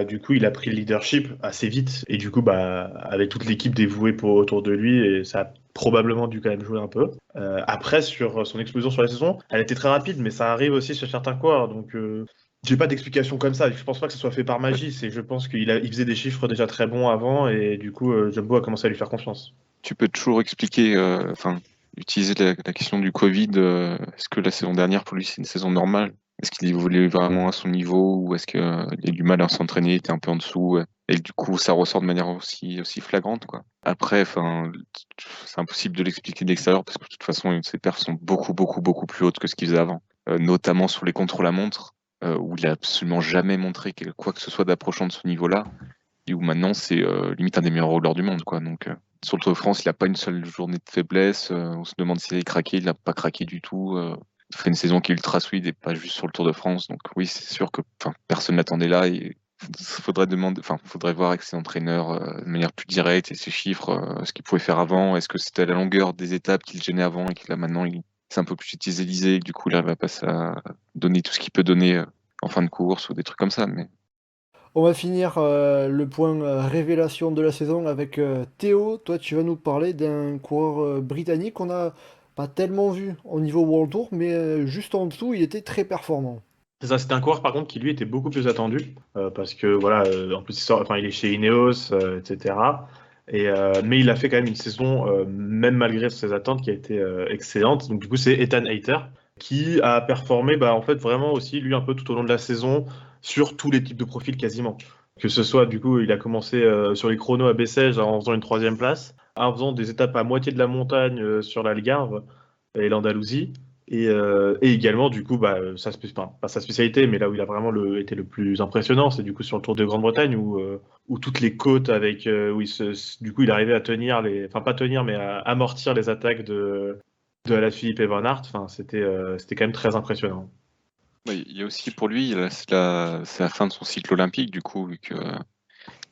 du coup, il a pris le leadership assez vite et du coup, avec toute l'équipe dévouée autour de lui, et ça a probablement dû quand même jouer un peu. Après, sur son explosion sur la saison, elle était très rapide, mais ça arrive aussi chez certains coureurs. Donc, j'ai pas d'explication comme ça. Je pense pas que ce soit fait par magie. Je pense il faisait des chiffres déjà très bons avant et du coup, Jumbo a commencé à lui faire confiance. Tu peux toujours expliquer, utiliser la question du Covid. Est-ce que la saison dernière, pour lui, c'est une saison normale? Est-ce qu'il voulait vraiment à son niveau ou est-ce qu'il a eu du mal à s'entraîner, était un peu en dessous et du coup, ça ressort de manière aussi flagrante, quoi. Après, c'est impossible de l'expliquer de l'extérieur parce que de toute façon, ses perfs sont beaucoup, beaucoup, beaucoup plus hautes que ce qu'il faisait avant. Notamment sur les contre-la-montre, où il a absolument jamais montré quoi que ce soit d'approchant de ce niveau-là et où maintenant, c'est limite un des meilleurs rouleurs du monde, quoi. Donc, sur le Tour de France, il n'a pas une seule journée de faiblesse. On se demande s'il a craqué, il n'a pas craqué du tout. Il fait une saison qui est ultra fluide et pas juste sur le Tour de France. Donc oui, c'est sûr que personne l'attendait là. Et faudrait voir avec ses entraîneurs de manière plus directe et ses chiffres, ce qu'il pouvait faire avant. Est-ce que c'était la longueur des étapes qui le gênait avant et que là maintenant il s'est un peu plus utilisé et que du coup il arrive à passer à donner tout ce qu'il peut donner en fin de course ou des trucs comme ça. Mais On va finir le point révélation de la saison avec Théo. Toi, tu vas nous parler d'un coureur britannique qu'on n'a pas tellement vu au niveau World Tour, mais juste en dessous, il était très performant. C'est ça, c'était un coureur par contre qui lui était beaucoup plus attendu parce que voilà, en plus il est chez Ineos, etc. Mais il a fait quand même une saison, même malgré ses attentes, qui a été excellente. Donc du coup, c'est Ethan Hayter qui a performé en fait vraiment aussi lui un peu tout au long de la saison sur tous les types de profils quasiment. Que ce soit du coup, il a commencé sur les chronos à Bessèges en faisant une 3e place, en faisant des étapes à moitié de la montagne sur l'Algarve et l'Andalousie. Et également, du coup, pas sa spécialité, mais là où il a vraiment été le plus impressionnant, c'est du coup sur le Tour de Grande-Bretagne où toutes les côtes où du coup il arrivait à tenir pas tenir, mais à amortir les attaques de Alaphilippe et Van Aert. Enfin, c'était quand même très impressionnant. il y a aussi pour lui, c'est la fin de son cycle olympique, du coup, vu qu'il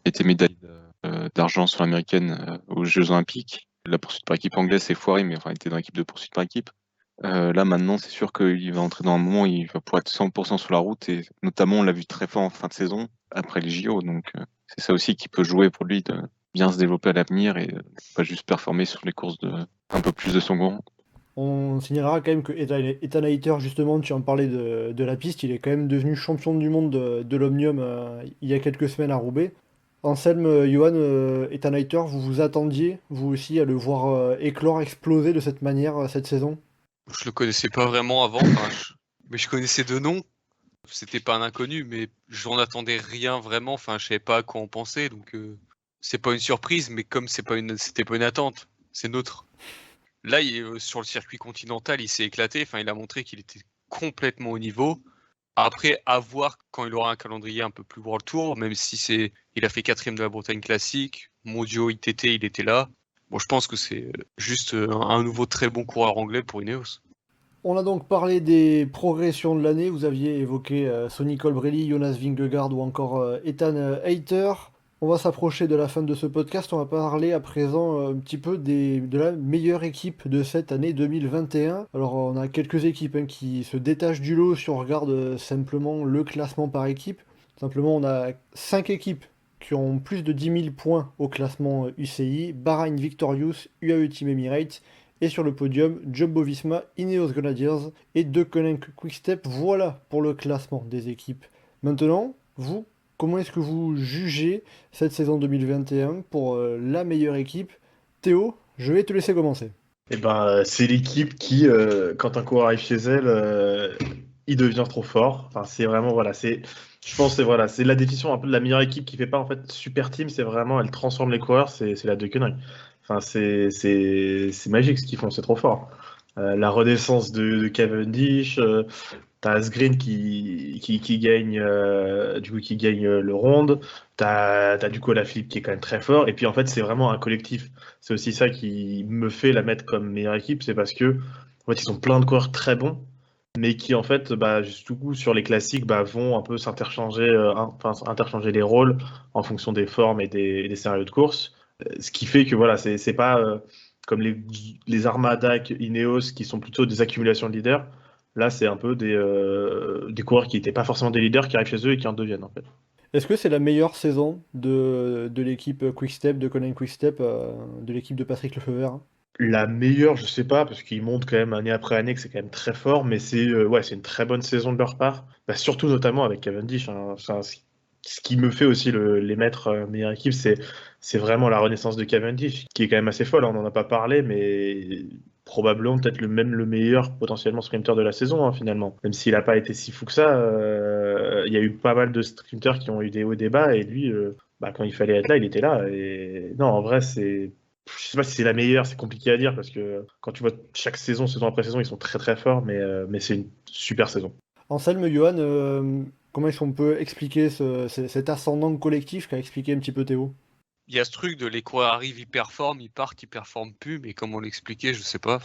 était médaillé d'argent sur l'américaine aux Jeux Olympiques. La poursuite par équipe anglaise s'est foirée, mais il était dans l'équipe de poursuite par équipe. Là maintenant, c'est sûr qu'il va entrer dans un moment où il va pouvoir être 100% sur la route et notamment on l'a vu très fort en fin de saison après les JO. Donc c'est ça aussi qui peut jouer pour lui de bien se développer à l'avenir et pas juste performer sur les courses un peu plus de son goût. On signalera quand même que Ethan Hayter, justement, tu en parlais de la piste, il est quand même devenu champion du monde de l'Omnium il y a quelques semaines à Roubaix. Anselme, Johan, Ethan Hayter, vous vous attendiez, vous aussi, à le voir éclore, exploser de cette manière cette saison? Je le connaissais pas vraiment avant, mais je connaissais de nom. C'était pas un inconnu, mais j'en attendais rien vraiment. Je savais pas à quoi on pensait, donc c'est pas une surprise, mais comme c'était pas une attente, c'est neutre. Là, sur le circuit continental, il s'est éclaté. Il a montré qu'il était complètement au niveau. Après, à voir quand il aura un calendrier un peu plus World Tour, même si il a fait 4e de la Bretagne classique, mondiaux ITT, il était là. Bon, je pense que c'est juste un nouveau très bon coureur anglais pour Ineos. On a donc parlé des progressions de l'année. Vous aviez évoqué Sonny Colbrelli, Jonas Vingegaard ou encore Ethan Hayter. On va s'approcher de la fin de ce podcast. On va parler à présent un petit peu de la meilleure équipe de cette année 2021. Alors on a quelques équipes qui se détachent du lot si on regarde simplement le classement par équipe. Simplement on a 5 équipes qui ont plus de 10 000 points au classement UCI, Bahrain Victorious, UAE Team Emirates, et sur le podium, Jumbo-Visma, Ineos Grenadiers et Deceuninck Quick-Step. Voilà pour le classement des équipes. Maintenant, vous, comment est-ce que vous jugez cette saison 2021 pour la meilleure équipe? Théo, je vais te laisser commencer. C'est l'équipe qui, quand un coureur arrive chez elle, il devient trop fort. C'est vraiment, je pense que c'est la définition un peu de la meilleure équipe qui fait pas en fait super team, c'est vraiment, elle transforme les coureurs, c'est la Deceuninck. C'est magique ce qu'ils font, c'est trop fort. La renaissance de Cavendish, t'as Asgreen qui gagne, qui gagne le round, t'as du coup Alaphilippe qui est quand même très fort, et puis en fait c'est vraiment un collectif. C'est aussi ça qui me fait la mettre comme meilleure équipe, c'est parce que en fait ils ont plein de coureurs très bons, mais qui en fait juste du coup sur les classiques vont un peu s'interchanger, interchanger les rôles en fonction des formes et des scénarios de course. Ce qui fait que voilà, c'est pas comme les Armada, Ineos qui sont plutôt des accumulations de leaders. Là, c'est un peu des coureurs qui n'étaient pas forcément des leaders qui arrivent chez eux et qui en deviennent en fait. Est-ce que c'est la meilleure saison de l'équipe Quick-Step, de Conan Quick-Step, de l'équipe de Patrick Lefeuvert? La meilleure, je sais pas, parce qu'ils montrent quand même année après année que c'est quand même très fort, mais c'est une très bonne saison de leur part. Surtout notamment avec Cavendish, hein. Enfin, ce qui me fait aussi les mettre meilleure équipe, c'est vraiment la renaissance de Cavendish, qui est quand même assez folle, hein. On n'en a pas parlé, mais probablement peut-être le meilleur potentiellement sprinter de la saison, hein, finalement. Même s'il n'a pas été si fou que ça, il y a eu pas mal de sprinters qui ont eu des hauts et des bas, et lui, quand il fallait être là, il était là. Et non, en vrai, je sais pas si c'est la meilleure, c'est compliqué à dire parce que quand tu vois chaque saison après saison, ils sont très très forts, mais c'est une super saison. Anselme, Johan, comment est-ce qu'on peut expliquer cet ascendant collectif qu'a expliqué un petit peu Théo? Il y a ce truc de les coureurs arrivent, ils performent, ils partent, ils performent plus, mais comment l'expliquer, je sais pas.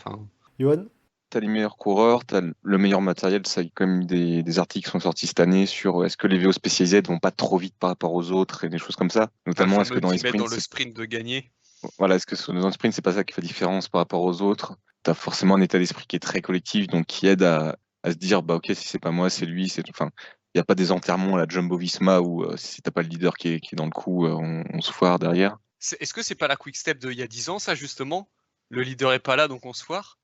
Johan? T'as les meilleurs coureurs, t'as le meilleur matériel. Ça, il y a quand même des articles qui sont sortis cette année sur est-ce que les VO spécialisés vont pas trop vite par rapport aux autres et des choses comme ça. Notamment, est-ce que dans les sprints, dans le sprint de gagner. Voilà, est-ce que dans le sprint, c'est pas ça qui fait la différence par rapport aux autres? T'as forcément un état d'esprit qui est très collectif, donc qui aide à se dire, ok, si c'est pas moi, c'est lui, c'est tout. Enfin, il n'y a pas des enterrements à la Jumbo-Visma où si t'as pas le leader qui est dans le coup, on se foire derrière. Est-ce que c'est pas la Quick Step d'il y a 10 ans, ça, justement? Le leader est pas là, donc on se foire?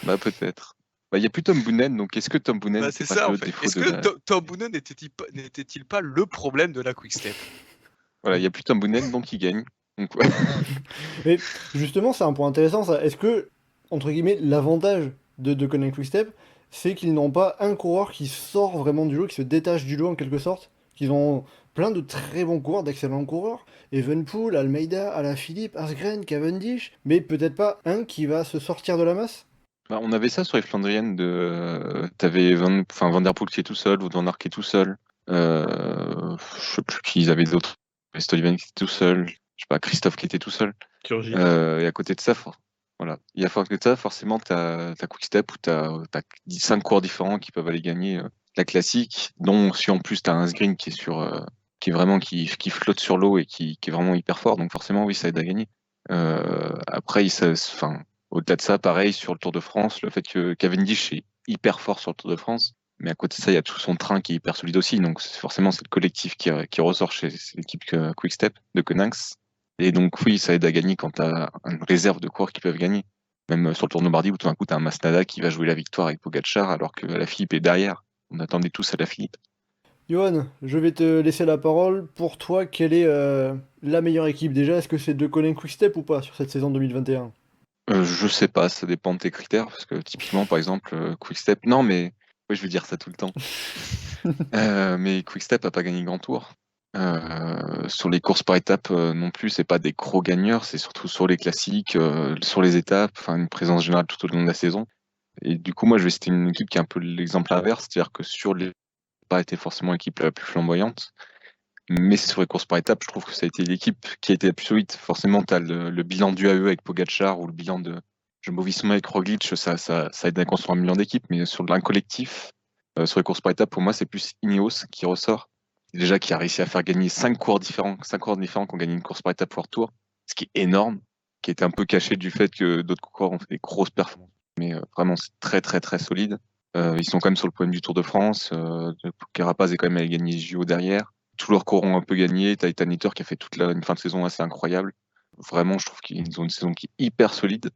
Peut-être. Il n'y a plus Tom Boonen, donc est-ce que Tom Boonen, c'est pas ça, le en fait. défaut Est-ce de que Tom Boonen n'était-il pas le problème de la Quick Step? Voilà, il n'y a plus Tom Boonen, donc il gagne. Donc, ouais. Mais justement, c'est un point intéressant, ça. Est-ce que, entre guillemets, l'avantage de Conan Quick-Step, c'est qu'ils n'ont pas un coureur qui sort vraiment du lot, qui se détache du lot en quelque sorte, qu'ils ont plein de très bons coureurs, d'excellents coureurs, Evenepoel, Almeida, Alaphilippe, Asgreen, Cavendish, mais peut-être pas un qui va se sortir de la masse? On avait ça sur les Flandriennes, t'avais Van Der Poel qui est tout seul, Wout van Aert qui est tout seul, je sais plus qui ils avaient d'autres, Stuyven qui était tout seul, je sais pas, Christophe qui était tout seul. Et à côté de ça, voilà. Et à côté de ça, forcément, t'as Quick-Step où t'as 5 coureurs différents qui peuvent aller gagner la classique, dont si en plus t'as un Asgreen qui est qui vraiment qui flotte sur l'eau et qui est vraiment hyper fort, donc forcément oui, ça aide à gagner. Après, au-delà de ça, pareil sur le Tour de France, le fait que Cavendish est hyper fort sur le Tour de France, mais à côté de ça, il y a tout son train qui est hyper solide aussi, donc forcément c'est le collectif qui ressort chez l'équipe Quick-Step de Koninx. Et donc oui, ça aide à gagner quand tu as une réserve de coureurs qui peuvent gagner. Même sur le Tour de Lombardie où tout d'un coup tu as un Masnada qui va jouer la victoire avec Pogacar alors que Alaphilippe est derrière. On attendait tous Alaphilippe. Johan, je vais te laisser la parole. Pour toi, quelle est la meilleure équipe déjà? Est-ce que c'est de Conan Quick-Step ou pas sur cette saison 2021? Je sais pas, ça dépend de tes critères, parce que typiquement, par exemple, Quick-Step, non mais, oui, je vais dire ça tout le temps, mais Quick-Step a pas gagné grand tour. Sur les courses par étapes non plus, c'est pas des gros gagneurs, c'est surtout sur les classiques, sur les étapes, enfin une présence générale tout au long de la saison. Et du coup, moi, je vais citer une équipe qui est un peu l'exemple inverse, c'est-à-dire que sur les pas été forcément l'équipe la plus flamboyante, mais sur les courses par étapes, je trouve que ça a été l'équipe qui a été la plus solide. Forcément, tu as le bilan du AE avec Pogacar ou le bilan de Jumbo-Visma avec Roglic, ça aide à construire un bilan d'équipe, mais sur un collectif, sur les courses par étapes, pour moi, c'est plus Ineos qui ressort. Déjà, qui a réussi à faire gagner 5 coureurs différents qui ont gagné une course par étape pour tour, ce qui est énorme, qui était un peu caché du fait que d'autres coureurs ont fait des grosses performances. Mais vraiment, c'est très très très solide. Ils sont quand même sur le podium du Tour de France. Carapaz est quand même allé gagner JO derrière. Tous leurs coureurs ont un peu gagné. T'as Ethan Hitter qui a fait toute une fin de saison assez incroyable. Vraiment, je trouve qu'ils ont une saison qui est hyper solide.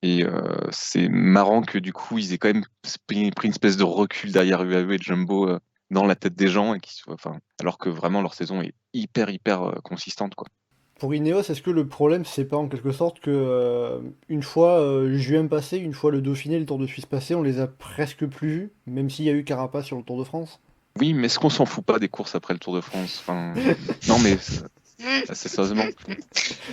Et c'est marrant que du coup, ils aient quand même pris une espèce de recul derrière UAE et Jumbo dans la tête des gens, alors que vraiment leur saison est hyper consistante, quoi. Pour Ineos, est-ce que le problème, c'est pas en quelque sorte que une fois juin passé, une fois le Dauphiné et le Tour de Suisse passé, on les a presque plus vus, même s'il y a eu Carapaz sur le Tour de France? Oui, mais est-ce qu'on s'en fout pas des courses après le Tour de France? Non, mais assez sérieusement.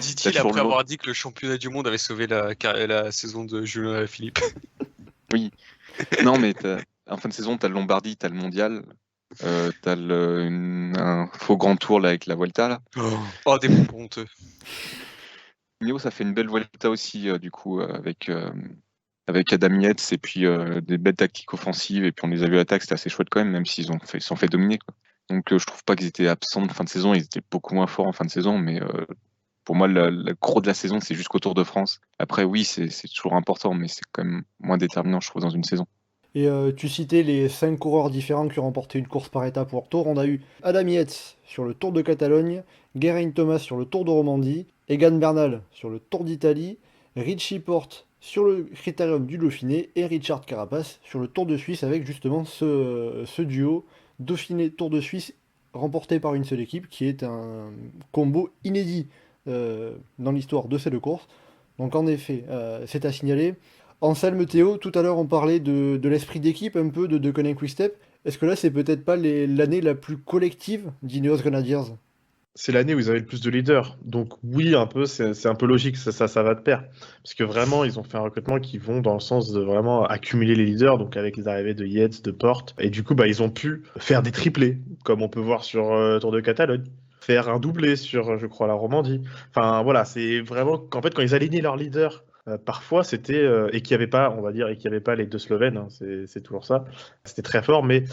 Dit-il après avoir dit que le championnat du monde avait sauvé la saison de Julien Philippe. Oui. Non, mais en fin de saison, t'as le Lombardie, t'as le Mondial, t'as un faux grand tour là, avec la Vuelta. Là. Oh, des pompes honteux. Ineos, ça fait une belle Vuelta aussi, du coup, avec Adam Yates et puis des belles tactiques offensives. Et puis on les a vus à l'attaque, c'était assez chouette quand même s'ils se sont fait dominer. Quoi. Donc je trouve pas qu'ils étaient absents de fin de saison, ils étaient beaucoup moins forts en fin de saison, mais pour moi, le gros de la saison, c'est jusqu'au Tour de France. Après, oui, c'est toujours important, mais c'est quand même moins déterminant, je trouve, dans une saison. Et tu citais les 5 coureurs différents qui ont remporté une course par étape pour Tour. On a eu Adam Yates sur le Tour de Catalogne, Geraint Thomas sur le Tour de Romandie, Egan Bernal sur le Tour d'Italie, Richie Porte sur le Critérium du Dauphiné et Richard Carapace sur le Tour de Suisse avec justement ce duo Dauphiné-Tour de Suisse remporté par une seule équipe qui est un combo inédit dans l'histoire de ces deux courses. Donc en effet, c'est à signaler. Anselme, Théo, tout à l'heure on parlait de l'esprit d'équipe un peu de Deceuninck Quick-Step. Est-ce que là c'est peut-être pas l'année la plus collective d'Ineos Grenadiers? C'est l'année où ils avaient le plus de leaders. Donc oui, un peu, c'est un peu logique, ça va de pair. Parce que vraiment, ils ont fait un recrutement qui vont dans le sens de vraiment accumuler les leaders, donc avec les arrivées de Yates, de Porte. Et du coup, ils ont pu faire des triplés, comme on peut voir sur Tour de Catalogne. Faire un doublé sur, je crois, la Romandie. Enfin voilà, c'est vraiment qu'en fait, quand ils alignaient leurs leaders, parfois c'était. Et qu'il n'y avait pas, on va dire, et qu'il n'y avait pas les deux Slovènes, hein, c'est toujours ça. C'était très fort, mais.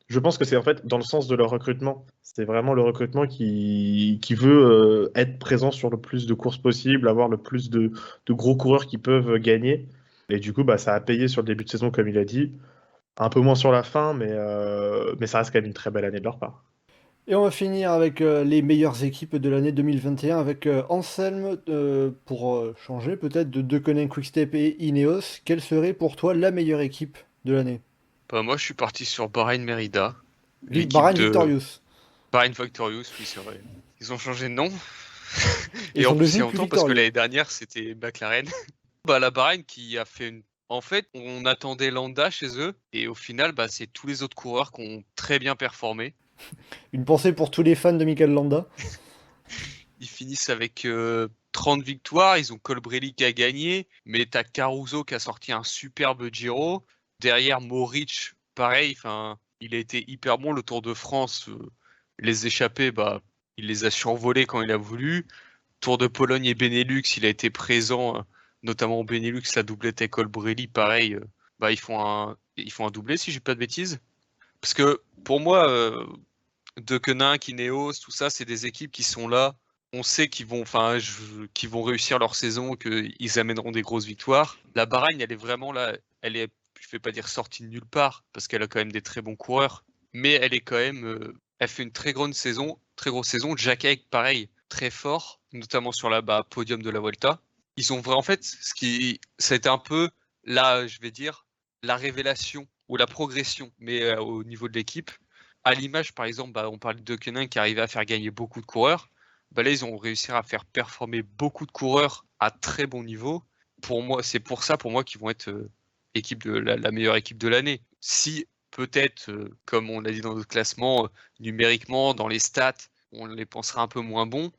Je pense que c'est en fait dans le sens de leur recrutement. C'est vraiment le recrutement qui veut être présent sur le plus de courses possible, avoir le plus de gros coureurs qui peuvent gagner. Et du coup, ça a payé sur le début de saison, comme il a dit. Un peu moins sur la fin, mais ça reste quand même une très belle année de leur part. Et on va finir avec les meilleures équipes de l'année 2021 avec Anselme, pour changer peut-être de Deceuninck Quick-Step et Ineos. Quelle serait pour toi la meilleure équipe de l'année? Moi, je suis parti sur Bahrain Merida. Bahrain Victorious. Bahrain Victorious, oui, c'est vrai. Ils ont changé de nom. Ils Et sont en plus, devenus il y a plus longtemps, parce que victorieux. l'année dernière, c'était McLaren. La Bahrain qui a fait une. En fait, on attendait Landa chez eux. Et au final, c'est tous les autres coureurs qui ont très bien performé. Une pensée pour tous les fans de Mikel Landa. Ils finissent avec 30 victoires. Ils ont Colbrelli qui a gagné. Mais t'as Caruso qui a sorti un superbe Giro. Derrière, Mohoric, pareil. Il a été hyper bon. Le Tour de France, les échappées, il les a survolés quand il a voulu. Tour de Pologne et Benelux, il a été présent, notamment au Benelux, la doublette avec Colbrelli, pareil. Ils font un doublé, si j'ai pas de bêtises. Parce que pour moi, Deceuninck, Ineos, tout ça, c'est des équipes qui sont là. On sait qu'ils vont réussir leur saison, qu'ils amèneront des grosses victoires. La Bahreïn, elle est vraiment là. Elle est, je vais pas dire sortie de nulle part, parce qu'elle a quand même des très bons coureurs. Mais elle est quand même, elle fait une très grosse saison. Jack Haig, pareil, très fort, notamment sur la podium de la Vuelta. Ils ont en fait, ça a été un peu là, je vais dire, la révélation ou la progression, mais au niveau de l'équipe. À l'image, par exemple, on parle de Deceuninck qui arrivait à faire gagner beaucoup de coureurs. Là, ils ont réussi à faire performer beaucoup de coureurs à très bon niveau. Pour moi, c'est pour ça, qu'ils vont être la meilleure équipe de l'année. Si peut-être, comme on l'a dit dans notre classement, numériquement, dans les stats, on les pensera un peu moins bons.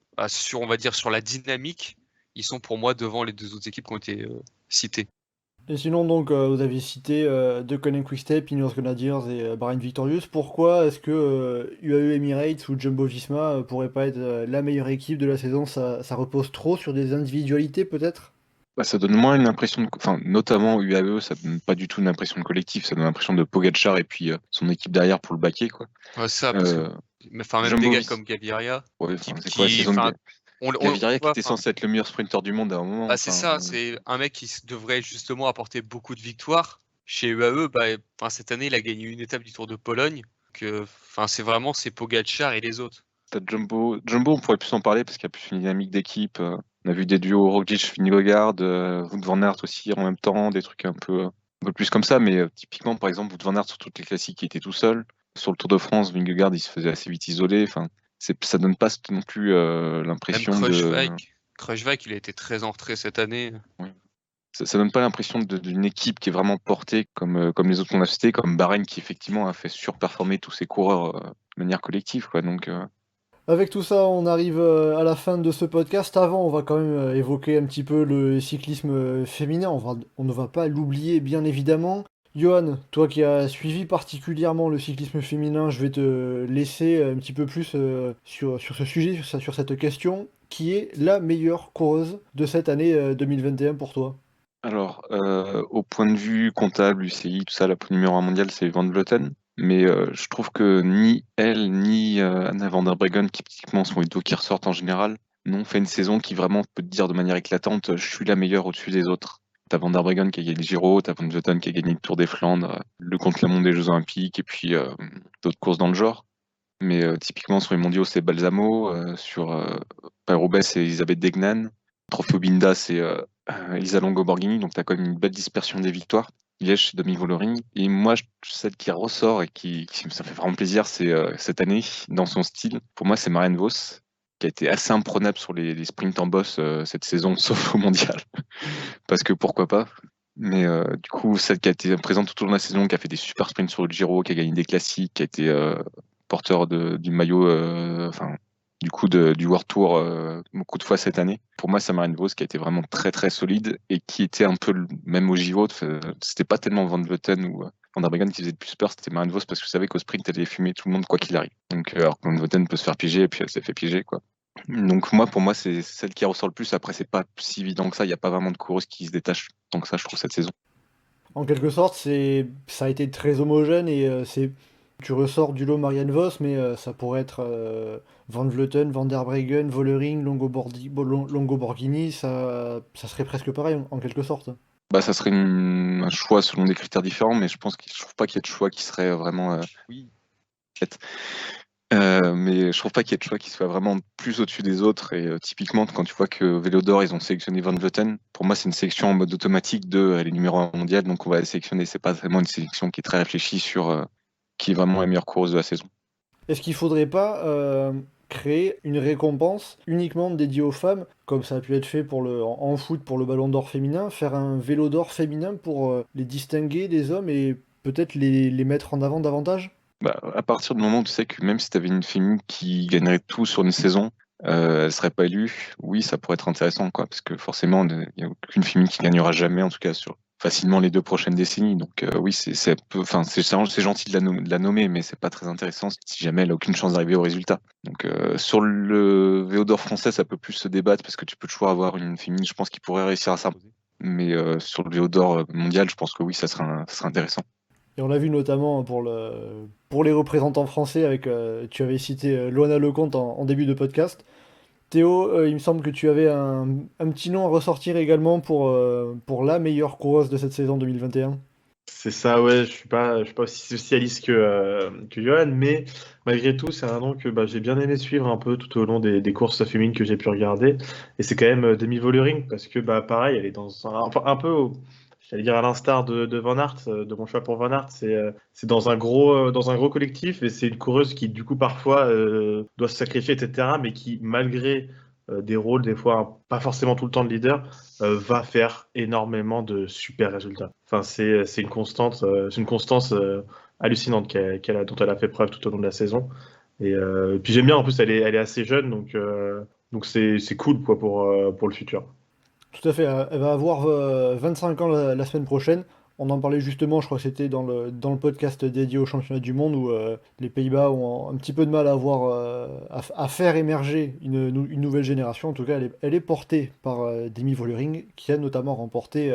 On va dire sur la dynamique, ils sont pour moi devant les deux autres équipes qui ont été citées. Et sinon, donc, vous avez cité Deceuninck Quick-Step, Ineos Grenadiers et Bahrain Victorious. Pourquoi est-ce que UAE Emirates ou Jumbo Visma pourrait pas être la meilleure équipe de la saison? Ça repose trop sur des individualités, peut-être? Ça donne moins une impression de. Enfin, notamment UAE, ça donne pas du tout une impression de collectif, ça donne l'impression de Pogacar et puis son équipe derrière pour le baquer, quoi. Ouais, ça, parce que. Même des gars comme Gaviria. Ouais, c'est quoi la saison de Gaviria qui était censé être le meilleur sprinter du monde à un moment. C'est ça, c'est un mec qui devrait justement apporter beaucoup de victoires. Chez UAE, cette année, il a gagné une étape du Tour de Pologne. C'est Pogacar et les autres. T'as Jumbo, on pourrait plus en parler parce qu'il y a plus une dynamique d'équipe. On a vu des duos Roglic-Vingegaard, Wout van Aert aussi en même temps, des trucs un peu plus comme ça. Mais typiquement, par exemple, Wout van Aert sur toutes les classiques, il était tout seul. Sur le Tour de France, Vingegaard, il se faisait assez vite isoler. Ça donne pas non plus l'impression de... Kruijswijk, il a été très en retrait cette année. Oui. Ça donne pas l'impression d'une équipe qui est vraiment portée comme les autres qu'on a cités, comme Bahreïn qui effectivement a fait surperformer tous ses coureurs de manière collective, quoi. Donc, Avec tout ça, on arrive à la fin de ce podcast. Avant, on va quand même évoquer un petit peu le cyclisme féminin. On ne va pas l'oublier, bien évidemment. Johan, toi qui as suivi particulièrement le cyclisme féminin, je vais te laisser un petit peu plus sur ce sujet, sur cette question. Qui est la meilleure coureuse de cette année 2021 pour toi? Alors, au point de vue comptable, UCI, tout ça, la numéro 1 mondiale, c'est Van Vleuten. Mais je trouve que ni elle, ni Anna van der Breggen, qui typiquement sont les deux qui ressortent en général, n'ont fait une saison qui vraiment peut te dire de manière éclatante, je suis la meilleure au-dessus des autres. T'as Van der Breggen qui a gagné le Giro, t'as Van Vleuten qui a gagné le Tour des Flandres, le contre-la-montre des Jeux Olympiques, et puis d'autres courses dans le genre. Mais typiquement sur les mondiaux, c'est Balsamo, sur Paris-Roubaix, c'est Elisabeth Degnan, Trophée Obinda, c'est Elisa Longo-Borghini, donc t'as quand même une belle dispersion des victoires. Liège, c'est Demi-Vollering. Et moi, celle qui ressort et qui ça fait vraiment plaisir, c'est cette année, dans son style. Pour moi, c'est Marianne Vos, qui a été assez imprenable sur les sprints en boss cette saison, sauf au mondial. Parce que pourquoi pas. Mais du coup, celle qui a été présente tout au long de la saison, qui a fait des super sprints sur le Giro, qui a gagné des classiques, qui a été porteur du maillot, du coup du World Tour beaucoup de fois cette année. Pour moi, c'est Marianne Vos qui a été vraiment très très solide et qui était un peu même au Giro. C'était pas tellement Van Vleuten ou Van der Breggen qui faisait le plus peur, c'était Marianne Vos parce que je savais qu'au sprint elle allait fumer tout le monde quoi qu'il arrive. Donc alors que Van Vleuten peut se faire piéger et puis elle s'est fait piéger quoi. Donc pour moi c'est celle qui ressort le plus. Après c'est pas si évident que ça. Il y a pas vraiment de coureuse qui se détache tant que ça je trouve cette saison. En quelque sorte, ça a été très homogène et tu ressors du lot Marianne Vos, mais ça pourrait être Van Vleuten, Van der Breggen, Vollering, Longo-Borghini, ça serait presque pareil en quelque sorte. Bah, ça serait un choix selon des critères différents, mais je trouve pas qu'il y ait de choix qui serait vraiment. Oui, peut-être. Mais je trouve pas qu'il y ait de choix qui soit vraiment plus au-dessus des autres. Et typiquement, quand tu vois que Vélo d'Or, ils ont sélectionné Van Vleuten, pour moi, c'est une sélection en mode automatique de elle est numéro 1 mondial, donc on va la sélectionner. C'est pas vraiment une sélection qui est très réfléchie sur qui est vraiment la meilleure coureuse de la saison. Est-ce qu'il faudrait pas créer une récompense uniquement dédiée aux femmes, comme ça a pu être fait en foot pour le Ballon d'Or féminin, faire un Vélo d'Or féminin pour les distinguer des hommes et peut-être les mettre en avant davantage? Bah, à partir du moment où tu sais que même si tu avais une féminine qui gagnerait tout sur une saison, elle serait pas élue, oui, ça pourrait être intéressant, quoi, parce que forcément, il n'y a aucune féminine qui gagnera jamais, en tout cas sur facilement les 2 prochaines décennies. Donc oui, c'est gentil de la nommer, mais c'est pas très intéressant si jamais elle a aucune chance d'arriver au résultat. Donc sur le Vélo d'Or français, ça peut plus se débattre parce que tu peux toujours avoir une féminine, je pense, qui pourrait réussir à s'imposer. Mais sur le Vélo d'Or mondial, je pense que oui, ça sera intéressant. Et on l'a vu notamment pour les représentants français, avec tu avais cité Loana Lecomte en début de podcast. Théo, il me semble que tu avais un petit nom à ressortir également pour la meilleure coureuse de cette saison 2021. C'est ça, ouais, je suis pas aussi spécialiste que Johan, mais malgré tout, c'est un nom que j'ai bien aimé suivre un peu tout au long des courses féminines que j'ai pu regarder. Et c'est quand même Demi-Vollering, parce que pareil, elle est dans un peu, j'allais dire à l'instar de Van Aert, de mon choix pour Van Aert, c'est dans un gros collectif, et c'est une coureuse qui, du coup, parfois doit se sacrifier, etc., mais qui, malgré des rôles, des fois pas forcément tout le temps de leader, va faire énormément de super résultats. Enfin, c'est une constance hallucinante dont elle a fait preuve tout au long de la saison. Et puis j'aime bien, en plus, elle est assez jeune, donc c'est cool quoi, pour le futur. Tout à fait, elle va avoir 25 ans la semaine prochaine. On en parlait justement, je crois que c'était dans le podcast dédié au championnat du monde où les Pays-Bas ont un petit peu de mal à faire émerger une nouvelle génération. En tout cas, elle est portée par Demi Vollering, qui a notamment remporté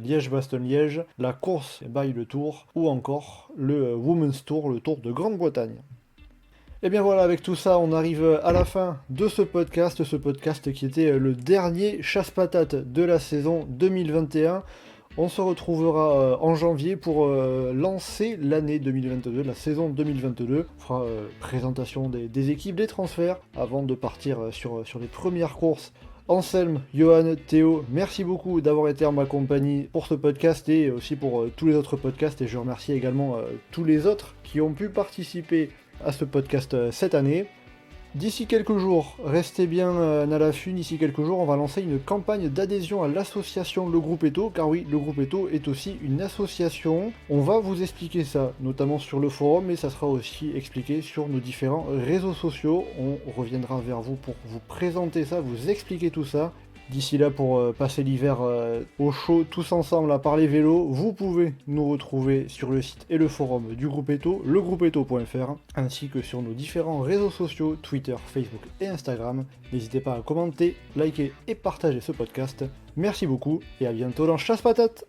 Liège-Bastogne-Liège, la course by le Tour, ou encore le Women's Tour, le Tour de Grande-Bretagne. Et bien voilà, avec tout ça, on arrive à la fin de ce podcast qui était le dernier chasse-patate de la saison 2021. On se retrouvera en janvier pour lancer l'année 2022, la saison 2022. On fera présentation des équipes, des transferts, avant de partir sur les premières courses. Anselme, Johan, Théo, merci beaucoup d'avoir été en ma compagnie pour ce podcast et aussi pour tous les autres podcasts. Et je remercie également tous les autres qui ont pu participer à ce podcast cette année. D'ici quelques jours, restez bien à l'affût, d'ici quelques jours, on va lancer une campagne d'adhésion à l'association Le Groupe Eto, car oui, Le Groupe Eto est aussi une association. On va vous expliquer ça, notamment sur le forum, mais ça sera aussi expliqué sur nos différents réseaux sociaux. On reviendra vers vous pour vous présenter ça, vous expliquer tout ça. D'ici là, pour passer l'hiver au chaud, tous ensemble à parler vélo, vous pouvez nous retrouver sur le site et le forum du groupe Eto, legroupeeto.fr, ainsi que sur nos différents réseaux sociaux, Twitter, Facebook et Instagram. N'hésitez pas à commenter, liker et partager ce podcast. Merci beaucoup et à bientôt dans Chasse Patate.